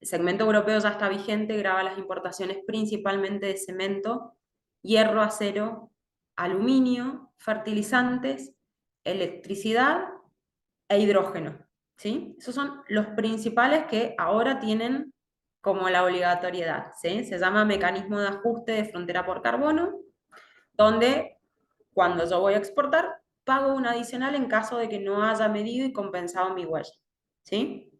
S2: segmento europeo ya está vigente, graba las importaciones principalmente de cemento, hierro, acero, aluminio, fertilizantes, electricidad e hidrógeno, ¿sí? Esos son los principales que ahora tienen como la obligatoriedad, ¿sí? Se llama mecanismo de ajuste de frontera por carbono, donde cuando yo voy a exportar, pago un adicional en caso de que no haya medido y compensado mi huella, ¿sí?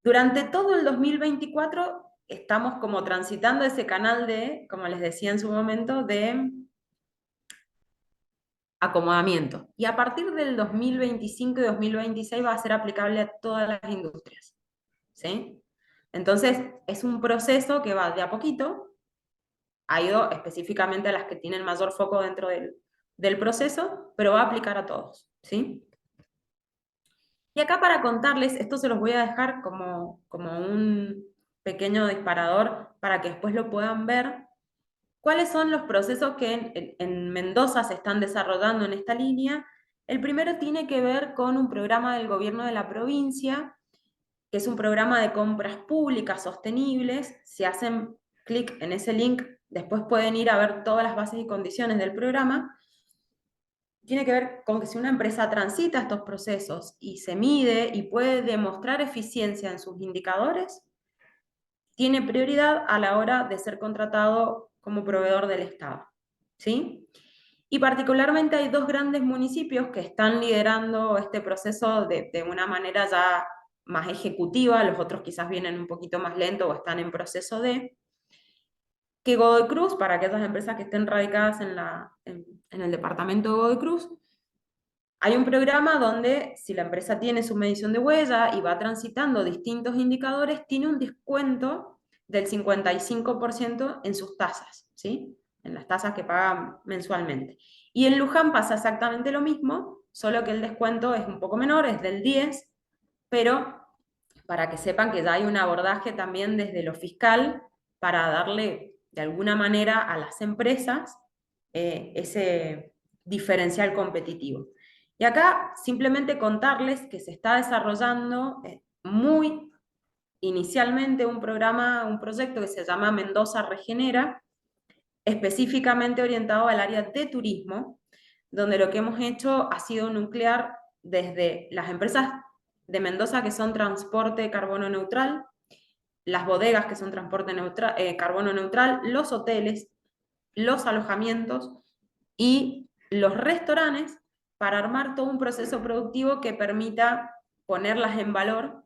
S2: Durante todo el 2024 estamos como transitando ese canal de, como les decía en su momento, de acomodamiento. Y a partir del 2025 y 2026 va a ser aplicable a todas las industrias, ¿sí? Entonces, es un proceso que va de a poquito, ha ido específicamente a las que tienen mayor foco dentro del proceso, pero va a aplicar a todos, ¿sí? Y acá para contarles, esto se los voy a dejar como un pequeño disparador para que después lo puedan ver. ¿Cuáles son los procesos que en Mendoza se están desarrollando en esta línea? El primero tiene que ver con un programa del gobierno de la provincia, que es un programa de compras públicas sostenibles. Si hacen clic en ese link, después pueden ir a ver todas las bases y condiciones del programa. Tiene que ver con que si una empresa transita estos procesos y se mide y puede demostrar eficiencia en sus indicadores, tiene prioridad a la hora de ser contratado como proveedor del Estado, ¿sí? Y particularmente hay dos grandes municipios que están liderando este proceso de una manera ya más ejecutiva, los otros quizás vienen un poquito más lento o están en proceso de, que Godoy Cruz, para aquellas empresas que estén radicadas en el departamento de Godoy Cruz, hay un programa donde si la empresa tiene su medición de huella y va transitando distintos indicadores, tiene un descuento del 55% en sus tasas, ¿sí? En las tasas que pagan mensualmente. Y en Luján pasa exactamente lo mismo, solo que el descuento es un poco menor, es del 10%, pero para que sepan que ya hay un abordaje también desde lo fiscal para darle de alguna manera a las empresas ese diferencial competitivo. Y acá simplemente contarles que se está desarrollando muy inicialmente un programa, un proyecto que se llama Mendoza Regenera, específicamente orientado al área de turismo, donde lo que hemos hecho ha sido nuclear desde las empresas de Mendoza que son transporte carbono neutral, las bodegas que son transporte carbono neutral, los hoteles, los alojamientos y los restaurantes para armar todo un proceso productivo que permita ponerlas en valor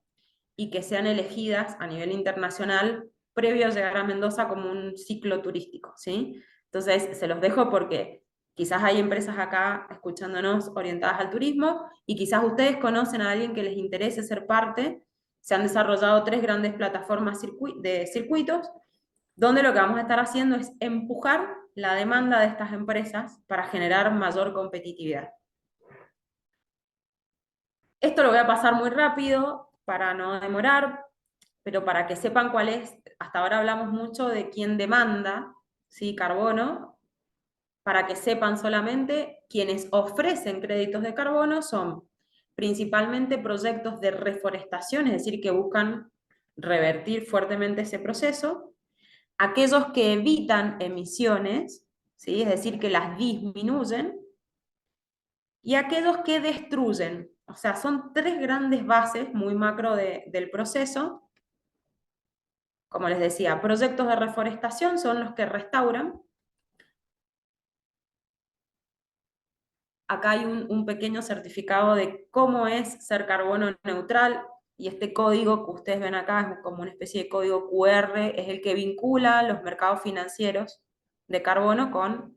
S2: y que sean elegidas a nivel internacional previo a llegar a Mendoza como un ciclo turístico, ¿sí? Entonces, se los dejo porque quizás hay empresas acá escuchándonos orientadas al turismo y quizás ustedes conocen a alguien que les interese ser parte. Se han desarrollado 3 grandes plataformas de circuitos, donde lo que vamos a estar haciendo es empujar la demanda de estas empresas para generar mayor competitividad. Esto lo voy a pasar muy rápido para no demorar, pero para que sepan cuál es, hasta ahora hablamos mucho de quién demanda, ¿sí? Carbono. Para que sepan solamente, quienes ofrecen créditos de carbono son principalmente proyectos de reforestación, es decir, que buscan revertir fuertemente ese proceso, aquellos que evitan emisiones, ¿sí? Es decir, que las disminuyen, y aquellos que destruyen. O sea, son 3 grandes bases muy macro del proceso. Como les decía, proyectos de reforestación son los que restauran. Acá hay un pequeño certificado de cómo es ser carbono neutral, y este código que ustedes ven acá es como una especie de código QR, es el que vincula los mercados financieros de carbono con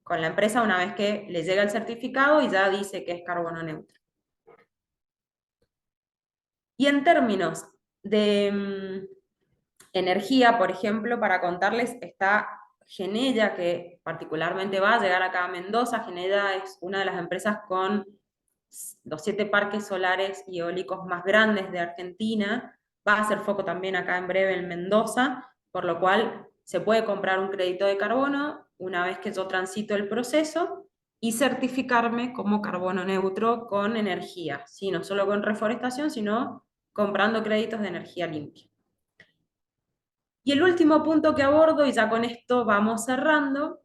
S2: la empresa una vez que le llega el certificado y ya dice que es carbono neutral. Y en términos de energía, por ejemplo, para contarles, está Genella, que particularmente va a llegar acá a Mendoza. Genella es una de las empresas con los 7 parques solares y eólicos más grandes de Argentina. Va a hacer foco también acá en breve en Mendoza, por lo cual se puede comprar un crédito de carbono una vez que yo transito el proceso y certificarme como carbono neutro con energía, ¿sí? No solo con reforestación, sino comprando créditos de energía limpia. Y el último punto que abordo, y ya con esto vamos cerrando,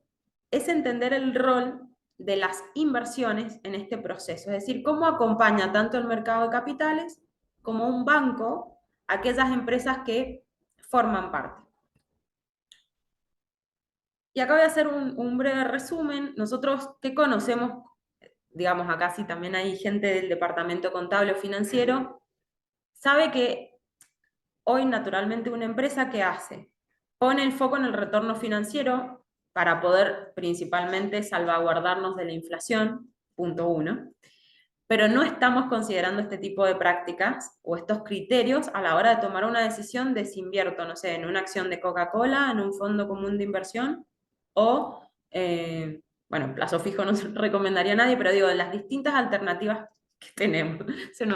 S2: es entender el rol de las inversiones en este proceso, es decir, cómo acompaña tanto el mercado de capitales como un banco a aquellas empresas que forman parte. Y acá voy a hacer un breve resumen. Nosotros, ¿qué conocemos? Digamos, acá sí también hay gente del departamento contable o financiero, sabe que hoy naturalmente una empresa, ¿qué hace? Pone el foco en el retorno financiero para poder principalmente salvaguardarnos de la inflación, punto 1, pero no estamos considerando este tipo de prácticas o estos criterios a la hora de tomar una decisión de si invierto, no sé, en una acción de Coca-Cola, en un fondo común de inversión, o, bueno, plazo fijo no se recomendaría a nadie, pero digo, de las distintas alternativas que tenemos,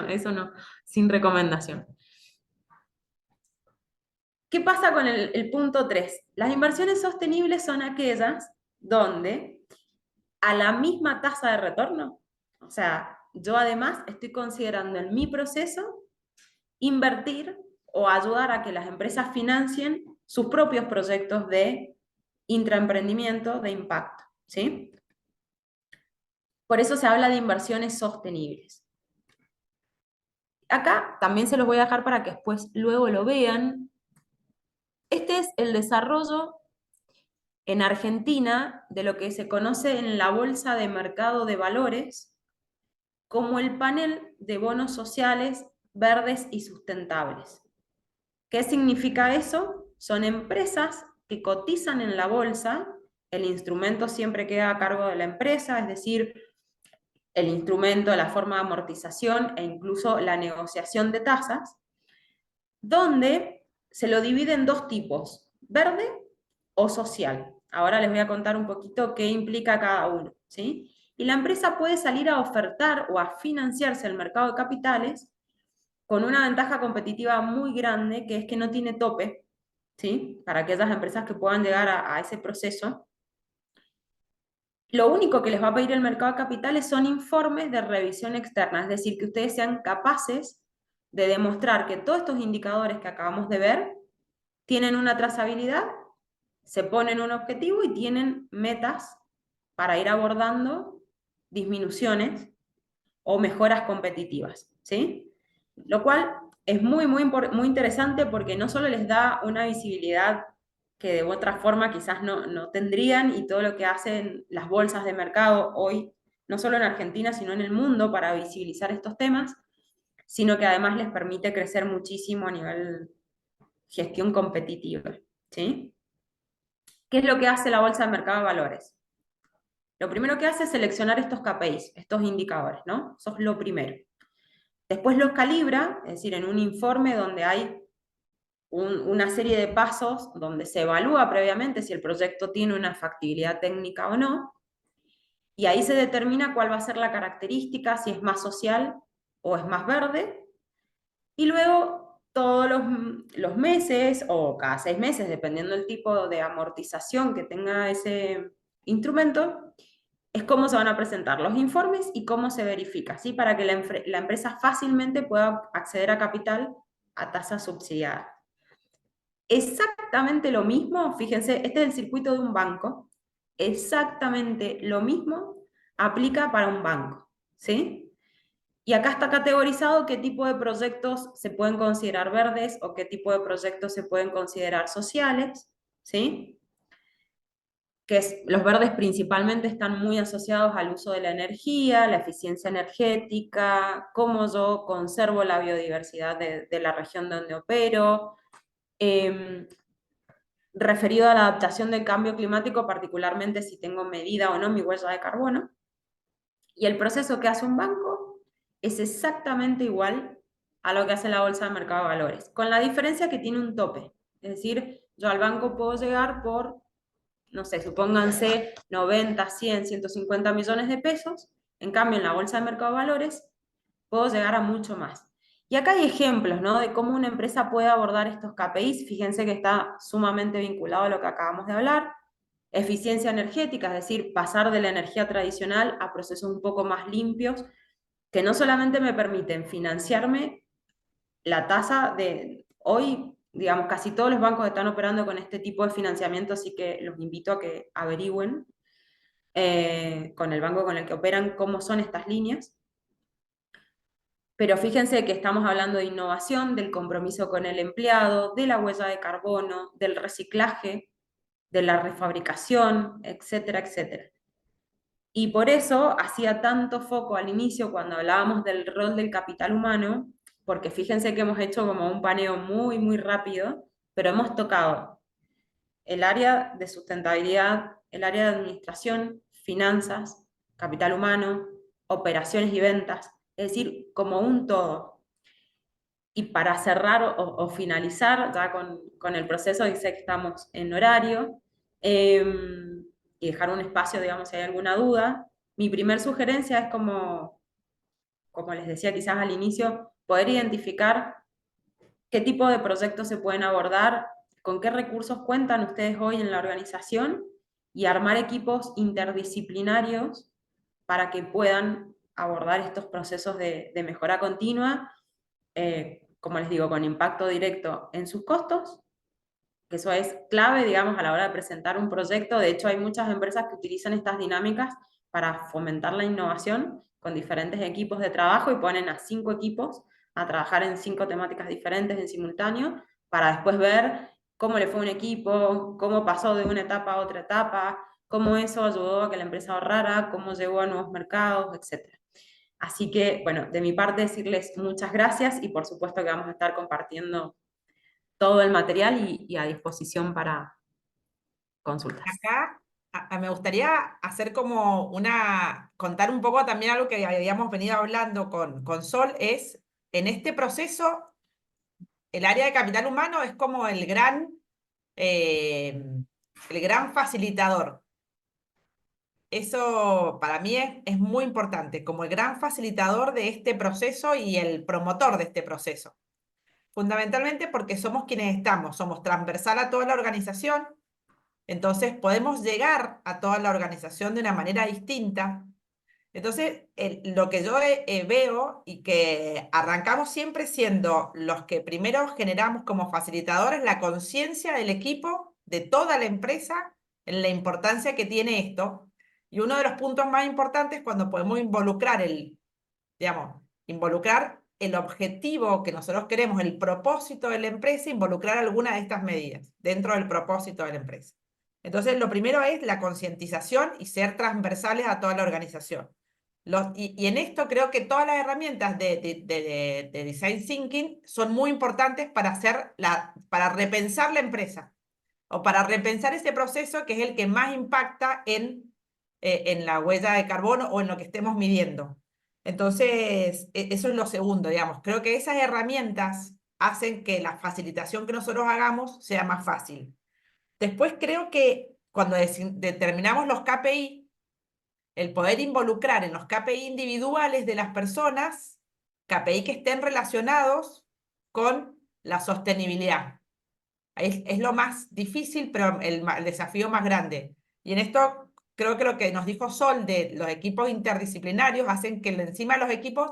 S2: eso no, sin recomendación. ¿Qué pasa con el punto 3? Las inversiones sostenibles son aquellas donde a la misma tasa de retorno, o sea, yo además estoy considerando en mi proceso invertir o ayudar a que las empresas financien sus propios proyectos de intraemprendimiento de impacto, ¿sí? Por eso se habla de inversiones sostenibles. Acá también se los voy a dejar para que después luego lo vean. Este es el desarrollo en Argentina de lo que se conoce en la Bolsa de Mercado de Valores como el panel de bonos sociales verdes y sustentables. ¿Qué significa eso? Son empresas que cotizan en la bolsa, el instrumento siempre queda a cargo de la empresa, es decir, el instrumento, la forma de amortización e incluso la negociación de tasas, donde se lo divide en 2 tipos, verde o social. Ahora les voy a contar un poquito qué implica cada uno, ¿sí? Y la empresa puede salir a ofertar o a financiarse el mercado de capitales con una ventaja competitiva muy grande, que es que no tiene tope, ¿sí? Para aquellas empresas que puedan llegar a ese proceso. Lo único que les va a pedir el mercado de capitales son informes de revisión externa, es decir, que ustedes sean capaces de demostrar que todos estos indicadores que acabamos de ver tienen una trazabilidad, se ponen un objetivo y tienen metas para ir abordando disminuciones o mejoras competitivas, ¿sí? Lo cual es muy interesante porque no solo les da una visibilidad que de otra forma quizás no tendrían, y todo lo que hacen las bolsas de mercado hoy, no solo en Argentina, sino en el mundo para visibilizar estos temas, sino que además les permite crecer muchísimo a nivel gestión competitiva, ¿sí? ¿Qué es lo que hace la Bolsa de Mercado de Valores? Lo primero que hace es seleccionar estos KPIs, estos indicadores, ¿no? Eso es lo primero. Después los calibra, es decir, en un informe donde hay una serie de pasos donde se evalúa previamente si el proyecto tiene una factibilidad técnica o no, y ahí se determina cuál va a ser la característica, si es más social o es más verde, y luego todos los meses o cada 6 meses, dependiendo del tipo de amortización que tenga ese instrumento, es cómo se van a presentar los informes y cómo se verifica, ¿sí? Para que la empresa fácilmente pueda acceder a capital a tasas subsidiadas. Exactamente lo mismo, fíjense, este es el circuito de un banco, exactamente lo mismo aplica para un banco, ¿sí? Y acá está categorizado qué tipo de proyectos se pueden considerar verdes o qué tipo de proyectos se pueden considerar sociales, ¿sí? Los verdes principalmente están muy asociados al uso de la energía, la eficiencia energética, cómo yo conservo la biodiversidad de la región donde opero, referido a la adaptación del cambio climático, particularmente si tengo medida o no mi huella de carbono. Y el proceso que hace un banco es exactamente igual a lo que hace la Bolsa de Mercado de Valores, con la diferencia que tiene un tope. Es decir, yo al banco puedo llegar por, no sé, supónganse 90, 100, 150 millones de pesos. En cambio, en la Bolsa de Mercado de Valores puedo llegar a mucho más. Y acá hay ejemplos, ¿no?, de cómo una empresa puede abordar estos KPIs. Fíjense que está sumamente vinculado a lo que acabamos de hablar. Eficiencia energética, es decir, pasar de la energía tradicional a procesos un poco más limpios, que no solamente me permiten financiarme la tasa de hoy, digamos, casi todos los bancos están operando con este tipo de financiamiento, así que los invito a que averigüen con el banco con el que operan cómo son estas líneas. Pero fíjense que estamos hablando de innovación, del compromiso con el empleado, de la huella de carbono, del reciclaje, de la refabricación, etcétera, etcétera. Y por eso hacía tanto foco al inicio cuando hablábamos del rol del capital humano, porque fíjense que hemos hecho como un paneo muy, muy rápido, pero hemos tocado el área de sustentabilidad, el área de administración, finanzas, capital humano, operaciones y ventas, es decir, como un todo. Y para cerrar o finalizar ya con el proceso, dice que estamos en horario, y dejar un espacio, digamos, si hay alguna duda. Mi primer sugerencia es como les decía quizás al inicio, poder identificar qué tipo de proyectos se pueden abordar, con qué recursos cuentan ustedes hoy en la organización y armar equipos interdisciplinarios para que puedan abordar estos procesos de mejora continua, como les digo, con impacto directo en sus costos, que eso es clave, digamos, a la hora de presentar un proyecto. De hecho, hay muchas empresas que utilizan estas dinámicas para fomentar la innovación con diferentes equipos de trabajo y ponen a 5 equipos a trabajar en 5 temáticas diferentes en simultáneo para después ver cómo le fue a un equipo, cómo pasó de una etapa a otra etapa, cómo eso ayudó a que la empresa ahorrara, cómo llegó a nuevos mercados, etc. Así que, bueno, de mi parte decirles muchas gracias y por supuesto que vamos a estar compartiendo todo el material y a disposición para consultas.
S3: Acá me gustaría hacer como contar un poco también algo que habíamos venido hablando con Sol, es en este proceso, el área de capital humano es como el gran facilitador. Eso para mí es muy importante, como el gran facilitador de este proceso y el promotor de este proceso. Fundamentalmente porque somos quienes somos transversal a toda la organización, entonces podemos llegar a toda la organización de una manera distinta. Entonces, lo que yo veo y que arrancamos siempre siendo los que primero generamos como facilitadores la conciencia del equipo, de toda la empresa, en la importancia que tiene esto. Y uno de los puntos más importantes es cuando podemos involucrar el objetivo que nosotros queremos, el propósito de la empresa, involucrar alguna de estas medidas dentro del propósito de la empresa. Entonces, lo primero es la concientización y ser transversales a toda la organización. Y en esto creo que todas las herramientas de Design Thinking son muy importantes para para repensar la empresa o para repensar ese proceso que es el que más impacta en la huella de carbono o en lo que estemos midiendo. Entonces, eso es lo segundo, digamos. Creo que esas herramientas hacen que la facilitación que nosotros hagamos sea más fácil. Después creo que cuando determinamos los KPI, el poder involucrar en los KPI individuales de las personas, KPI que estén relacionados con la sostenibilidad. Es lo más difícil, pero el desafío más grande. Y en esto creo que lo que nos dijo Sol de los equipos interdisciplinarios hacen que encima los equipos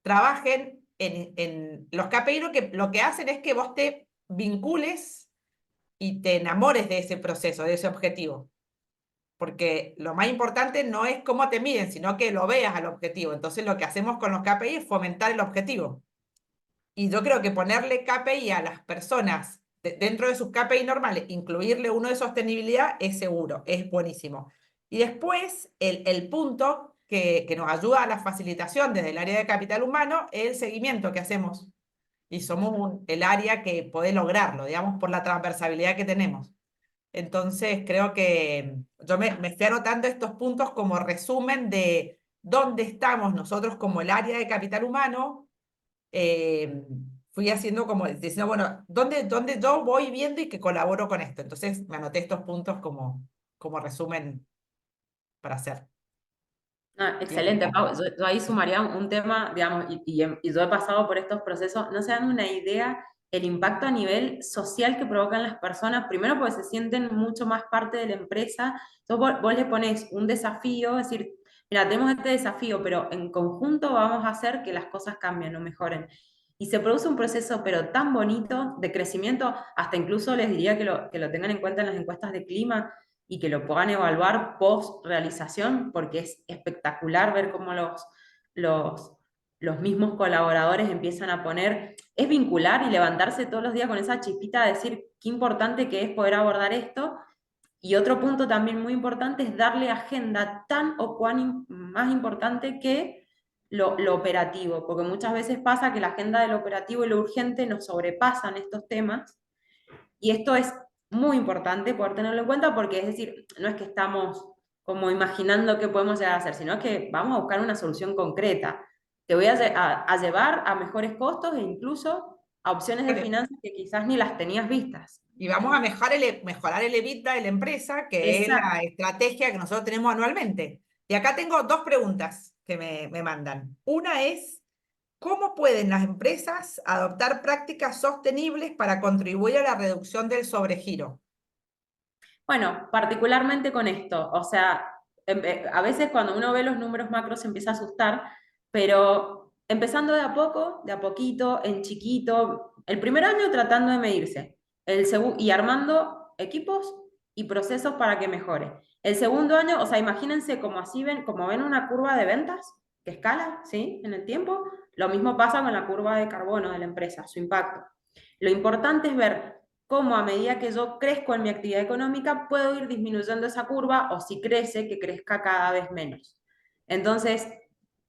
S3: trabajen en los KPI, lo que hacen es que vos te vincules y te enamores de ese proceso, de ese objetivo. Porque lo más importante no es cómo te miden, sino que lo veas al objetivo. Entonces lo que hacemos con los KPI es fomentar el objetivo. Y yo creo que ponerle KPI a las personas dentro de sus KPI normales, incluirle uno de sostenibilidad, es seguro, es buenísimo. Y después, el punto que nos ayuda a la facilitación desde el área de capital humano es el seguimiento que hacemos. Y somos el área que puede lograrlo, digamos, por la transversabilidad que tenemos. Entonces, creo que yo me estoy anotando estos puntos como resumen de dónde estamos nosotros como el área de capital humano. Fui haciendo como diciendo, bueno, ¿dónde yo voy viendo y que colaboro con esto? Entonces, me anoté estos puntos como resumen para hacer.
S2: Ah, excelente, Pau. Yo ahí sumaría un tema, digamos, y yo he pasado por estos procesos, no se dan una idea el impacto a nivel social que provocan las personas, primero porque se sienten mucho más parte de la empresa, entonces vos le pones un desafío, es decir, mira, tenemos este desafío, pero en conjunto vamos a hacer que las cosas cambien o mejoren. Y se produce un proceso, pero tan bonito, de crecimiento, hasta incluso les diría que lo tengan en cuenta en las encuestas de clima, y que lo puedan evaluar post realización, porque es espectacular ver cómo los, los mismos colaboradores empiezan a poner, es vincular y levantarse todos los días con esa chispita de decir qué importante que es poder abordar esto. Y otro punto también muy importante es darle agenda tan o cuán más importante que lo operativo, porque muchas veces pasa que la agenda del operativo y lo urgente nos sobrepasan estos temas y esto es muy importante poder tenerlo en cuenta porque, es decir, no es que estamos como imaginando qué podemos llegar a hacer, sino que vamos a buscar una solución concreta. Te voy a llevar a mejores costos e incluso a opciones de
S3: Vale.
S2: finanzas que quizás ni las tenías vistas.
S3: Y vamos a mejorar el EBITDA de la empresa, que es la
S2: Exacto.
S3: estrategia que nosotros tenemos anualmente. Y acá tengo dos preguntas que me mandan. Una es, ¿cómo pueden las empresas adoptar prácticas sostenibles para contribuir a la reducción del sobregiro?
S2: Bueno, particularmente con esto, o sea, a veces cuando uno ve los números macros se empieza a asustar, pero empezando de a poco, de a poquito, en chiquito, el primer año tratando de medirse, y armando equipos y procesos para que mejore. El segundo año, o sea, imagínense como así ven, como ven una curva de ventas que escala, ¿sí? En el tiempo, lo mismo pasa con la curva de carbono de la empresa, su impacto. Lo importante es ver cómo a medida que yo crezco en mi actividad económica puedo ir disminuyendo esa curva o si crece, que crezca cada vez menos. Entonces,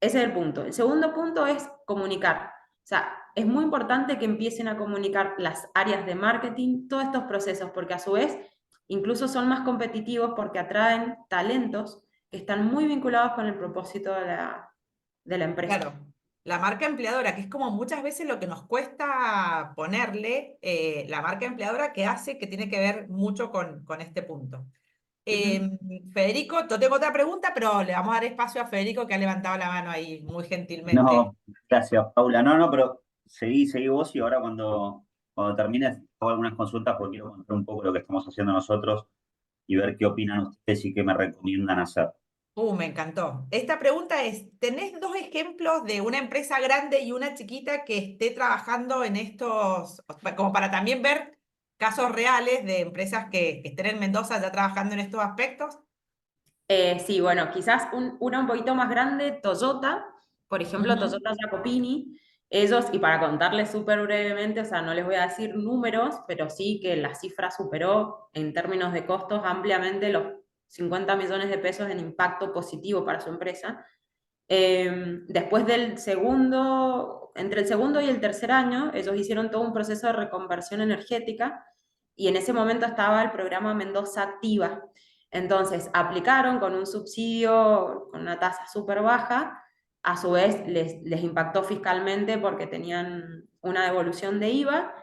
S2: ese es el punto. El segundo punto es comunicar. O sea, es muy importante que empiecen a comunicar las áreas de marketing, todos estos procesos, porque a su vez incluso son más competitivos porque atraen talentos que están muy vinculados con el propósito de la empresa.
S3: Claro, la marca empleadora, que es como muchas veces lo que nos cuesta ponerle, la marca empleadora que hace, que tiene que ver mucho con este punto.
S2: Ujú.
S3: Federico, yo tengo otra pregunta, pero le vamos a dar espacio a Federico que ha levantado la mano ahí muy gentilmente.
S4: No, gracias, Paula. No, no, pero seguí vos y ahora cuando termines hago algunas consultas porque quiero contar un poco lo que estamos haciendo nosotros y ver qué opinan ustedes y qué me recomiendan hacer.
S3: Me encantó. Esta pregunta es, ¿tenés dos ejemplos de una empresa grande y una chiquita que esté trabajando en estos, como para también ver casos reales de empresas que estén en Mendoza ya trabajando en estos aspectos?
S2: Sí, bueno, quizás una un poquito más grande, Toyota, por ejemplo,
S3: Ujú.
S2: Toyota Jacopini, ellos, y para contarles súper brevemente, o sea, no les voy a decir números, pero sí que la cifra superó en términos de costos ampliamente los 50 millones de pesos en impacto positivo para su empresa. Después del segundo, entre el segundo y el tercer año, ellos hicieron todo un proceso de reconversión energética y en ese momento estaba el programa Mendoza Activa. Entonces aplicaron con un subsidio, con una tasa súper baja, a su vez les impactó fiscalmente porque tenían una devolución de IVA,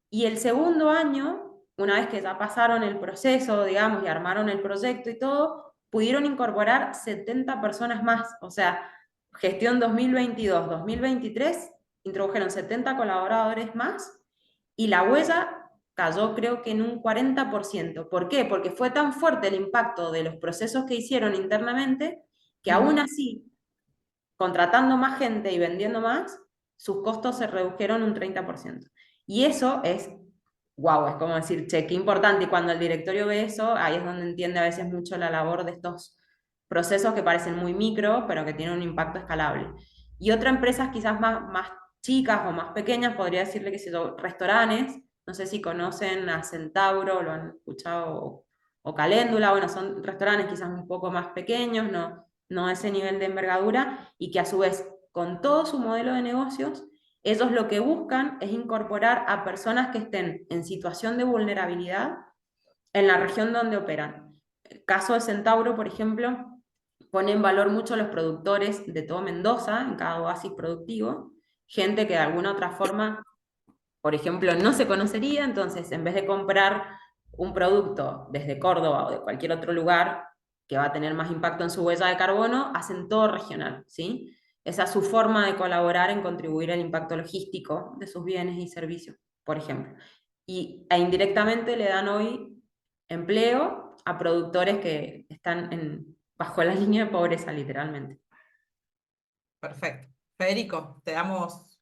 S2: y el segundo año, una vez que ya pasaron el proceso, digamos, y armaron el proyecto y todo, pudieron incorporar 70 personas más, o sea, gestión 2022-2023, introdujeron 70 colaboradores más y la huella cayó creo que en un 40%. ¿Por qué? Porque fue tan fuerte el impacto de los procesos que hicieron internamente que aún así, contratando más gente y vendiendo más, sus costos se redujeron un 30%. Y eso es, wow, es como decir, che, qué importante. Y cuando el directorio ve eso, ahí es donde entiende a veces mucho la labor de estos procesos que parecen muy micro, pero que tienen un impacto escalable. Y otras empresas quizás más chicas o más pequeñas, podría decirle que son restaurantes, no sé si conocen a Centauro, lo han escuchado, o Caléndula, bueno, son restaurantes quizás un poco más pequeños, no ese nivel de envergadura, y que a su vez, con todo su modelo de negocios, ellos lo que buscan es incorporar a personas que estén en situación de vulnerabilidad en la región donde operan. El caso de Centauro, por ejemplo, pone en valor mucho a los productores de todo Mendoza, en cada oasis productivo, gente que de alguna otra forma, por ejemplo, no se conocería, entonces en vez de comprar un producto desde Córdoba o de cualquier otro lugar que va a tener más impacto en su huella de carbono, hacen todo regional, ¿sí? Esa es su forma de colaborar en contribuir al impacto logístico de sus bienes y servicios, por ejemplo. E indirectamente le dan hoy empleo a productores que están bajo la línea de pobreza, literalmente.
S3: Perfecto. Federico, te damos...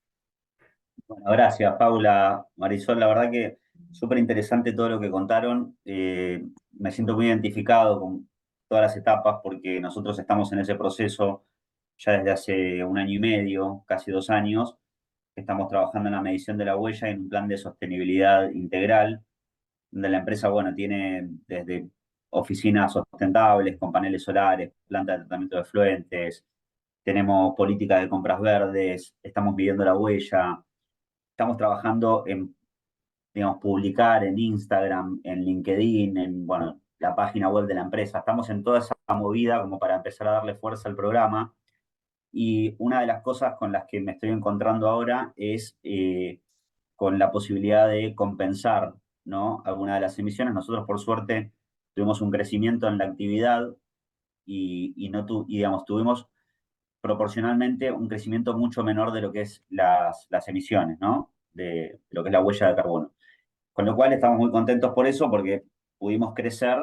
S4: Bueno, gracias, Paula, Marisol. La verdad que súper interesante todo lo que contaron. Me siento muy identificado con todas las etapas porque nosotros estamos en ese proceso ya desde hace 1 año y medio, casi 2 años. Estamos trabajando en la medición de la huella y en un plan de sostenibilidad integral, donde la empresa, bueno, tiene desde oficinas sustentables con paneles solares, planta de tratamiento de efluentes, tenemos política de compras verdes, estamos midiendo la huella. Estamos trabajando en, digamos, publicar en Instagram, en LinkedIn, en, bueno, la página web de la empresa. Estamos en toda esa movida como para empezar a darle fuerza al programa. Y una de las cosas con las que me estoy encontrando ahora es con la posibilidad de compensar, ¿no?, alguna de las emisiones. Nosotros, por suerte, tuvimos un crecimiento en la actividad y digamos, tuvimos proporcionalmente un crecimiento mucho menor de lo que es las emisiones, ¿no? De lo que es la huella de carbono. Con lo cual estamos muy contentos por eso, porque pudimos crecer,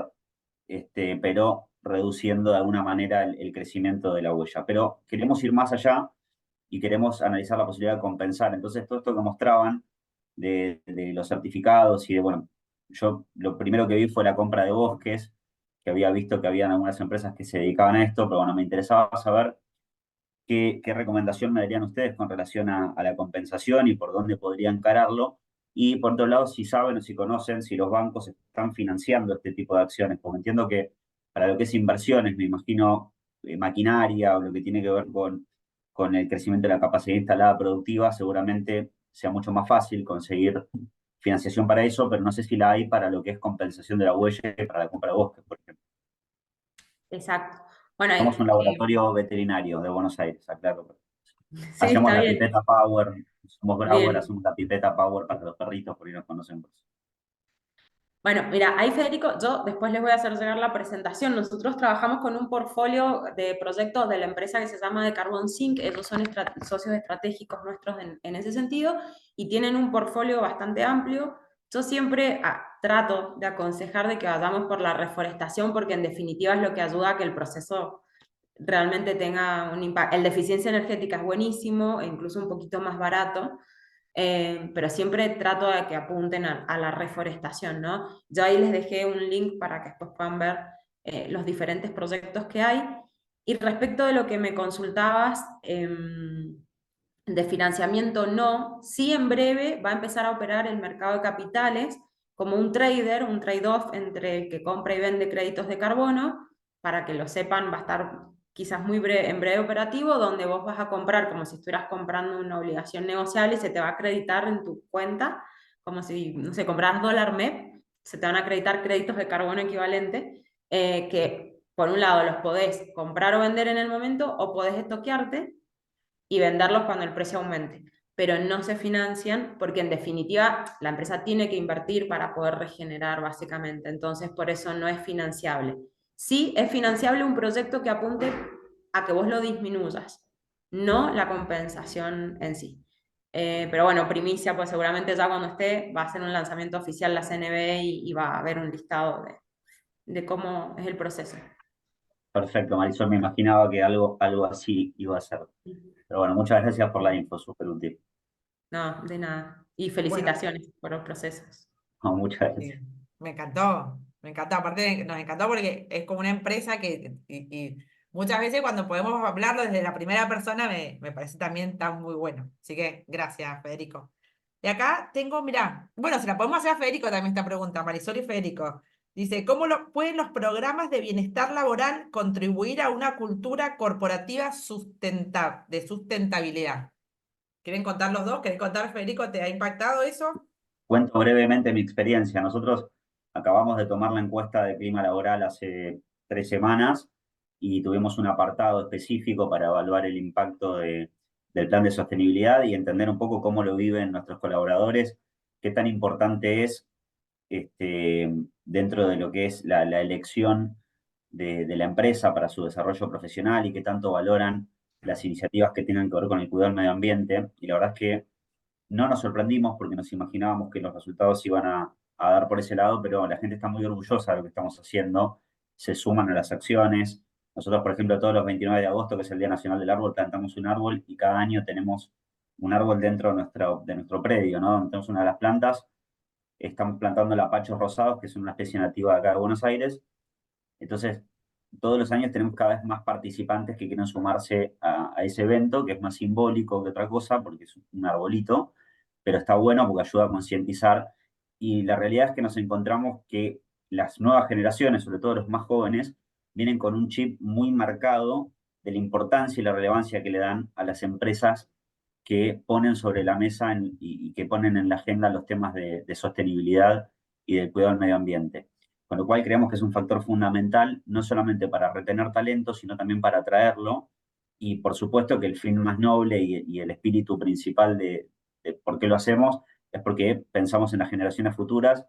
S4: pero reduciendo de alguna manera el crecimiento de la huella. Pero queremos ir más allá y queremos analizar la posibilidad de compensar. Entonces, todo esto que mostraban de los certificados y de, bueno, yo lo primero que vi fue la compra de bosques, que había visto que habían algunas empresas que se dedicaban a esto, pero bueno, me interesaba saber qué recomendación me darían ustedes con relación a la compensación y por dónde podría encararlo. Y por otro lado, si saben o si conocen si los bancos están financiando este tipo de acciones, porque entiendo que para lo que es inversiones, me imagino maquinaria o lo que tiene que ver con el crecimiento de la capacidad instalada productiva, seguramente sea mucho más fácil conseguir financiación para eso, pero no sé si la hay para lo que es compensación de la huella y para la compra de bosques, por ejemplo.
S2: Exacto. Bueno,
S4: Somos un laboratorio veterinario de Buenos Aires, aclaro.
S2: sí,
S4: Hacemos
S2: está
S4: la
S2: bien.
S4: pipeta Power, somos Brauer,
S2: Bien.
S4: hacemos la pipeta Power para los perritos, porque nos conocen por eso.
S2: Bueno, mira, ahí Federico, yo después les voy a hacer llegar la presentación. Nosotros trabajamos con un portfolio de proyectos de la empresa que se llama de Carbon Sync. Ellos son socios estratégicos nuestros en ese sentido y tienen un portfolio bastante amplio. Yo siempre trato de aconsejar de que vayamos por la reforestación porque en definitiva es lo que ayuda a que el proceso realmente tenga un impacto. El de eficiencia energética es buenísimo e incluso un poquito más barato. Pero siempre trato de que apunten a la reforestación, ¿no? Yo ahí les dejé un link para que después puedan ver los diferentes proyectos que hay. Y respecto de lo que me consultabas, de financiamiento no, sí en breve va a empezar a operar el mercado de capitales como un trader, un trade-off entre el que compra y vende créditos de carbono, para que lo sepan, va a estar quizás en breve operativo, donde vos vas a comprar como si estuvieras comprando una obligación negociable y se te va a acreditar en tu cuenta, como si, no sé, compraras dólar MEP, se te van a acreditar créditos de carbono equivalente, que por un lado los podés comprar o vender en el momento, o podés estoquearte y venderlos cuando el precio aumente, pero no se financian porque en definitiva la empresa tiene que invertir para poder regenerar básicamente, entonces por eso no es financiable. Sí es financiable un proyecto que apunte a que vos lo disminuyas, no la compensación en sí. Pero bueno, primicia, pues seguramente ya cuando esté va a ser un lanzamiento oficial la CNB y va a haber un listado de cómo es el proceso.
S4: Perfecto, Marisol, me imaginaba que algo así iba a ser. Pero bueno, muchas gracias por la info, súper útil.
S2: No, de nada. Y
S3: Bueno,
S2: felicitaciones por los procesos.
S4: No, muchas
S3: sí,
S4: gracias.
S3: me encantó, me encantó. Aparte, nos encantó porque es como una empresa y muchas veces cuando podemos hablarlo desde la primera persona me parece también tan muy bueno. Así que gracias, Federico. Y acá tengo, mirá, bueno, se la podemos hacer a Federico también esta pregunta, Marisol y Federico. Dice, ¿cómo pueden los programas de bienestar laboral contribuir a una cultura corporativa de sustentabilidad? ¿Quieren contar los dos? ¿Querés contar, Federico? ¿Te ha impactado eso?
S4: Cuento brevemente mi experiencia. Nosotros acabamos de tomar la encuesta de clima laboral hace 3 semanas y tuvimos un apartado específico para evaluar el impacto del plan de sostenibilidad y entender un poco cómo lo viven nuestros colaboradores, qué tan importante es dentro de lo que es la elección de la empresa para su desarrollo profesional y qué tanto valoran las iniciativas que tengan que ver con el cuidado del medio ambiente. Y la verdad es que no nos sorprendimos porque nos imaginábamos que los resultados iban a dar por ese lado, pero la gente está muy orgullosa de lo que estamos haciendo, se suman a las acciones. Nosotros, por ejemplo, todos los 29 de agosto, que es el Día Nacional del Árbol, plantamos un árbol y cada año tenemos un árbol dentro de nuestro predio, ¿no? Donde tenemos una de las plantas, estamos plantando lapachos rosados, que es una especie nativa de acá de Buenos Aires. Entonces, todos los años tenemos cada vez más participantes que quieren sumarse a ese evento, que es más simbólico que otra cosa, porque es un arbolito, pero está bueno porque ayuda a concientizar. Y la realidad es que nos encontramos que las nuevas generaciones, sobre todo los más jóvenes, vienen con un chip muy marcado de la importancia y la relevancia que le dan a las empresas que ponen sobre la mesa y que ponen en la agenda los temas de sostenibilidad y del cuidado del medio ambiente. Con lo cual creemos que es un factor fundamental, no solamente para retener talento, sino también para atraerlo. Y por supuesto que el fin más noble y el espíritu principal de por qué lo hacemos es porque pensamos en las generaciones futuras,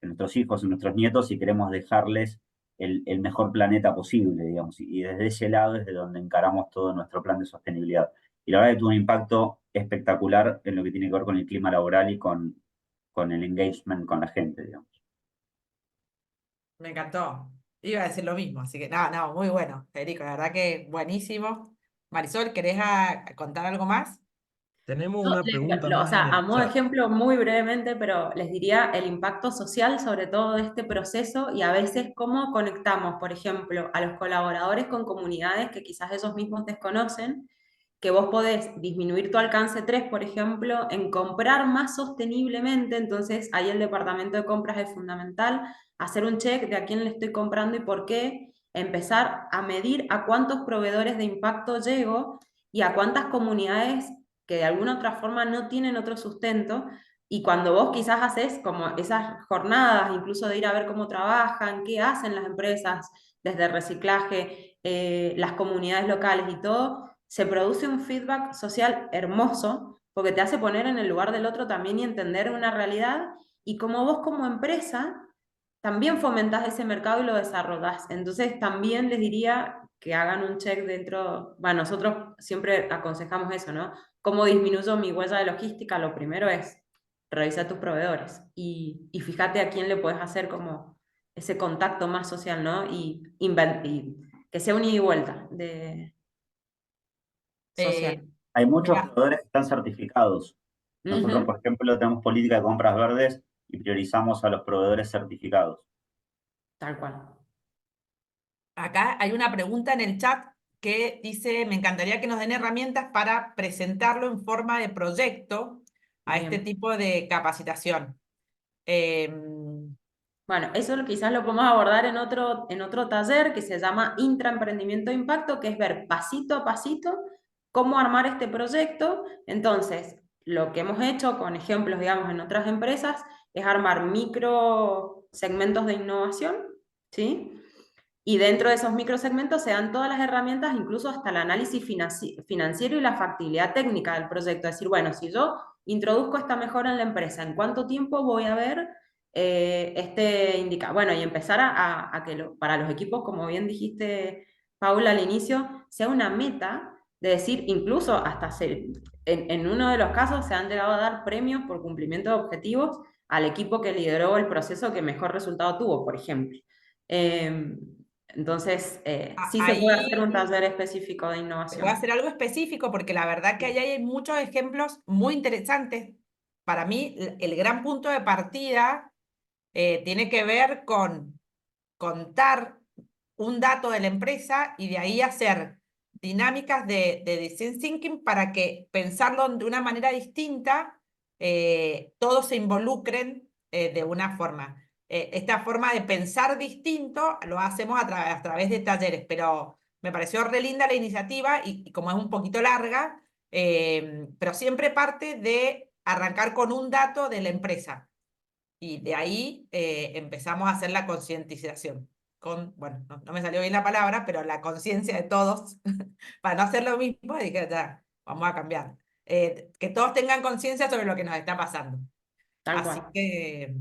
S4: en nuestros hijos, en nuestros nietos, y queremos dejarles el mejor planeta posible, digamos. Y desde ese lado es de donde encaramos todo nuestro plan de sostenibilidad. Y la verdad que tuvo un impacto espectacular en lo que tiene que ver con el clima laboral y con el engagement con la gente, digamos.
S3: Me encantó. Iba a decir lo mismo, así que no, no, muy bueno, Federico, la verdad que buenísimo. Marisol, ¿querés contar algo más?
S1: Tenemos
S2: Yo
S1: una pregunta
S2: o
S1: más en
S2: sea, a
S1: el
S2: modo de
S1: chat.
S2: ejemplo, muy brevemente, pero les diría el impacto social sobre todo de este proceso y a veces cómo conectamos, por ejemplo, a los colaboradores con comunidades que quizás ellos mismos desconocen, que vos podés disminuir tu alcance 3 por ejemplo, en comprar más sosteniblemente, entonces ahí el departamento de compras es fundamental, hacer un check de a quién le estoy comprando y por qué, empezar a medir a cuántos proveedores de impacto llego y a cuántas comunidades que de alguna otra forma no tienen otro sustento, y cuando vos quizás haces como esas jornadas, incluso de ir a ver cómo trabajan, qué hacen las empresas desde reciclaje, las comunidades locales y todo, se produce un feedback social hermoso, porque te hace poner en el lugar del otro también y entender una realidad, y como vos como empresa también fomentás ese mercado y lo desarrollás. Entonces también les diría que hagan un check dentro, bueno, nosotros siempre aconsejamos eso, ¿no? ¿Cómo disminuyo mi huella de logística? Lo primero es revisar tus proveedores y fíjate a quién le puedes hacer como ese contacto más social, ¿no? Y que sea un ida y vuelta de
S3: Eh,
S2: social.
S4: Hay muchos
S3: mirá,
S4: proveedores que están certificados. Nosotros,
S2: Ujú,
S4: por ejemplo, tenemos política de compras verdes y priorizamos a los proveedores certificados.
S2: tal cual.
S3: acá hay una pregunta en el chat que dice, me encantaría que nos den herramientas para presentarlo en forma de proyecto a este
S2: Bien.
S3: tipo de capacitación. Em,
S2: Bueno, eso quizás lo podemos abordar en otro taller que se llama Intraemprendimiento de Impacto, que es ver pasito a pasito cómo armar este proyecto. Entonces, lo que hemos hecho con ejemplos, digamos, en otras empresas, es armar micro segmentos de innovación, ¿sí? Y dentro de esos microsegmentos se dan todas las herramientas, incluso hasta el análisis financiero y la factibilidad técnica del proyecto. Es decir, bueno, si yo introduzco esta mejora en la empresa, ¿en cuánto tiempo voy a ver este indicador? Bueno, y empezar a que para los equipos, como bien dijiste, Paula, al inicio, sea una meta de decir, incluso hasta en uno de los casos se han llegado a dar premios por cumplimiento de objetivos al equipo que lideró el proceso que mejor resultado tuvo, por ejemplo. Entonces, sí se puede hacer
S3: Ahí
S2: un taller específico de
S3: voy a
S2: innovación.
S3: hacer algo específico porque la verdad que ahí hay muchos ejemplos muy interesantes. Para mí, el gran punto de partida tiene que ver con contar un dato de la empresa y de ahí hacer dinámicas de design thinking para que pensarlo de una manera distinta, todos se involucren de una forma. Esta forma de pensar distinto lo hacemos a través de talleres, pero me pareció re linda la iniciativa y como es un poquito larga, pero siempre parte de arrancar con un dato de la empresa. Y de ahí empezamos a hacer la concientización. Bueno, no me salió bien la palabra, pero la conciencia de todos, para no hacer lo mismo, dije, ya, vamos a cambiar. Que todos tengan conciencia sobre lo que nos está pasando.
S2: Tal
S3: Así
S2: cual.
S3: que,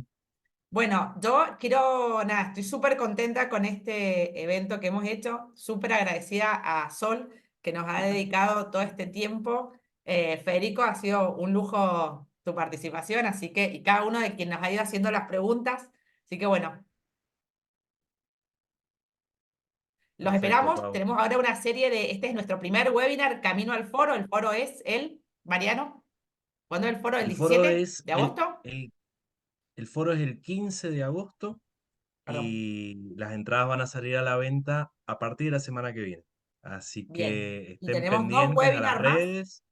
S3: bueno, yo quiero, nada, estoy súper contenta con este evento que hemos hecho, súper agradecida a Sol, que nos ha dedicado todo este tiempo. Federico, ha sido un lujo tu participación, así que, y cada uno de quienes nos ha ido haciendo las preguntas. Así que bueno, los
S1: Perfecto,
S3: esperamos.
S1: Pau.
S3: Tenemos ahora una serie este es nuestro primer webinar, Camino al Foro. El foro es Mariano, ¿cuándo es el foro? ¿El
S1: El foro
S3: 17
S1: es
S3: de agosto?
S1: el foro es el 15 de agosto
S3: Perdón.
S1: y las entradas van a salir a la venta a partir de la semana que viene. Así
S3: Bien.
S1: que
S3: Y
S1: estén
S3: tenemos dos
S1: pendientes a las
S3: webinars más.
S1: redes.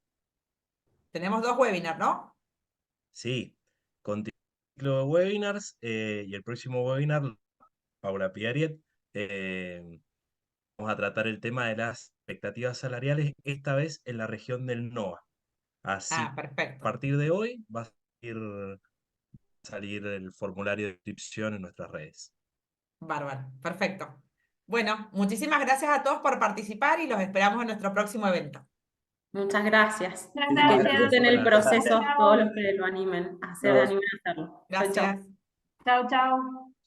S3: Tenemos dos webinars, ¿no?
S1: Sí, continúo de webinars y el próximo webinar, Paula Piariet, vamos a tratar el tema de las expectativas salariales, esta vez en la región del NOA.
S3: Ah,
S1: Así, a
S3: perfecto.
S1: partir de hoy va a salir el formulario de inscripción en nuestras redes.
S3: Bárbaro, perfecto. Bueno, muchísimas gracias a todos por participar y los esperamos en nuestro próximo evento.
S2: Muchas gracias.
S5: Muchas
S2: Y que
S1: Muchísimas
S5: gracias.
S1: gracias
S2: disfruten
S1: por
S2: el
S1: la nota.
S2: proceso todos
S5: Chao.
S2: los que lo animen a hacer,
S4: Todos.
S2: animen a hacerlo. Chau,
S3: Gracias.
S2: chau.
S5: Chao, chao.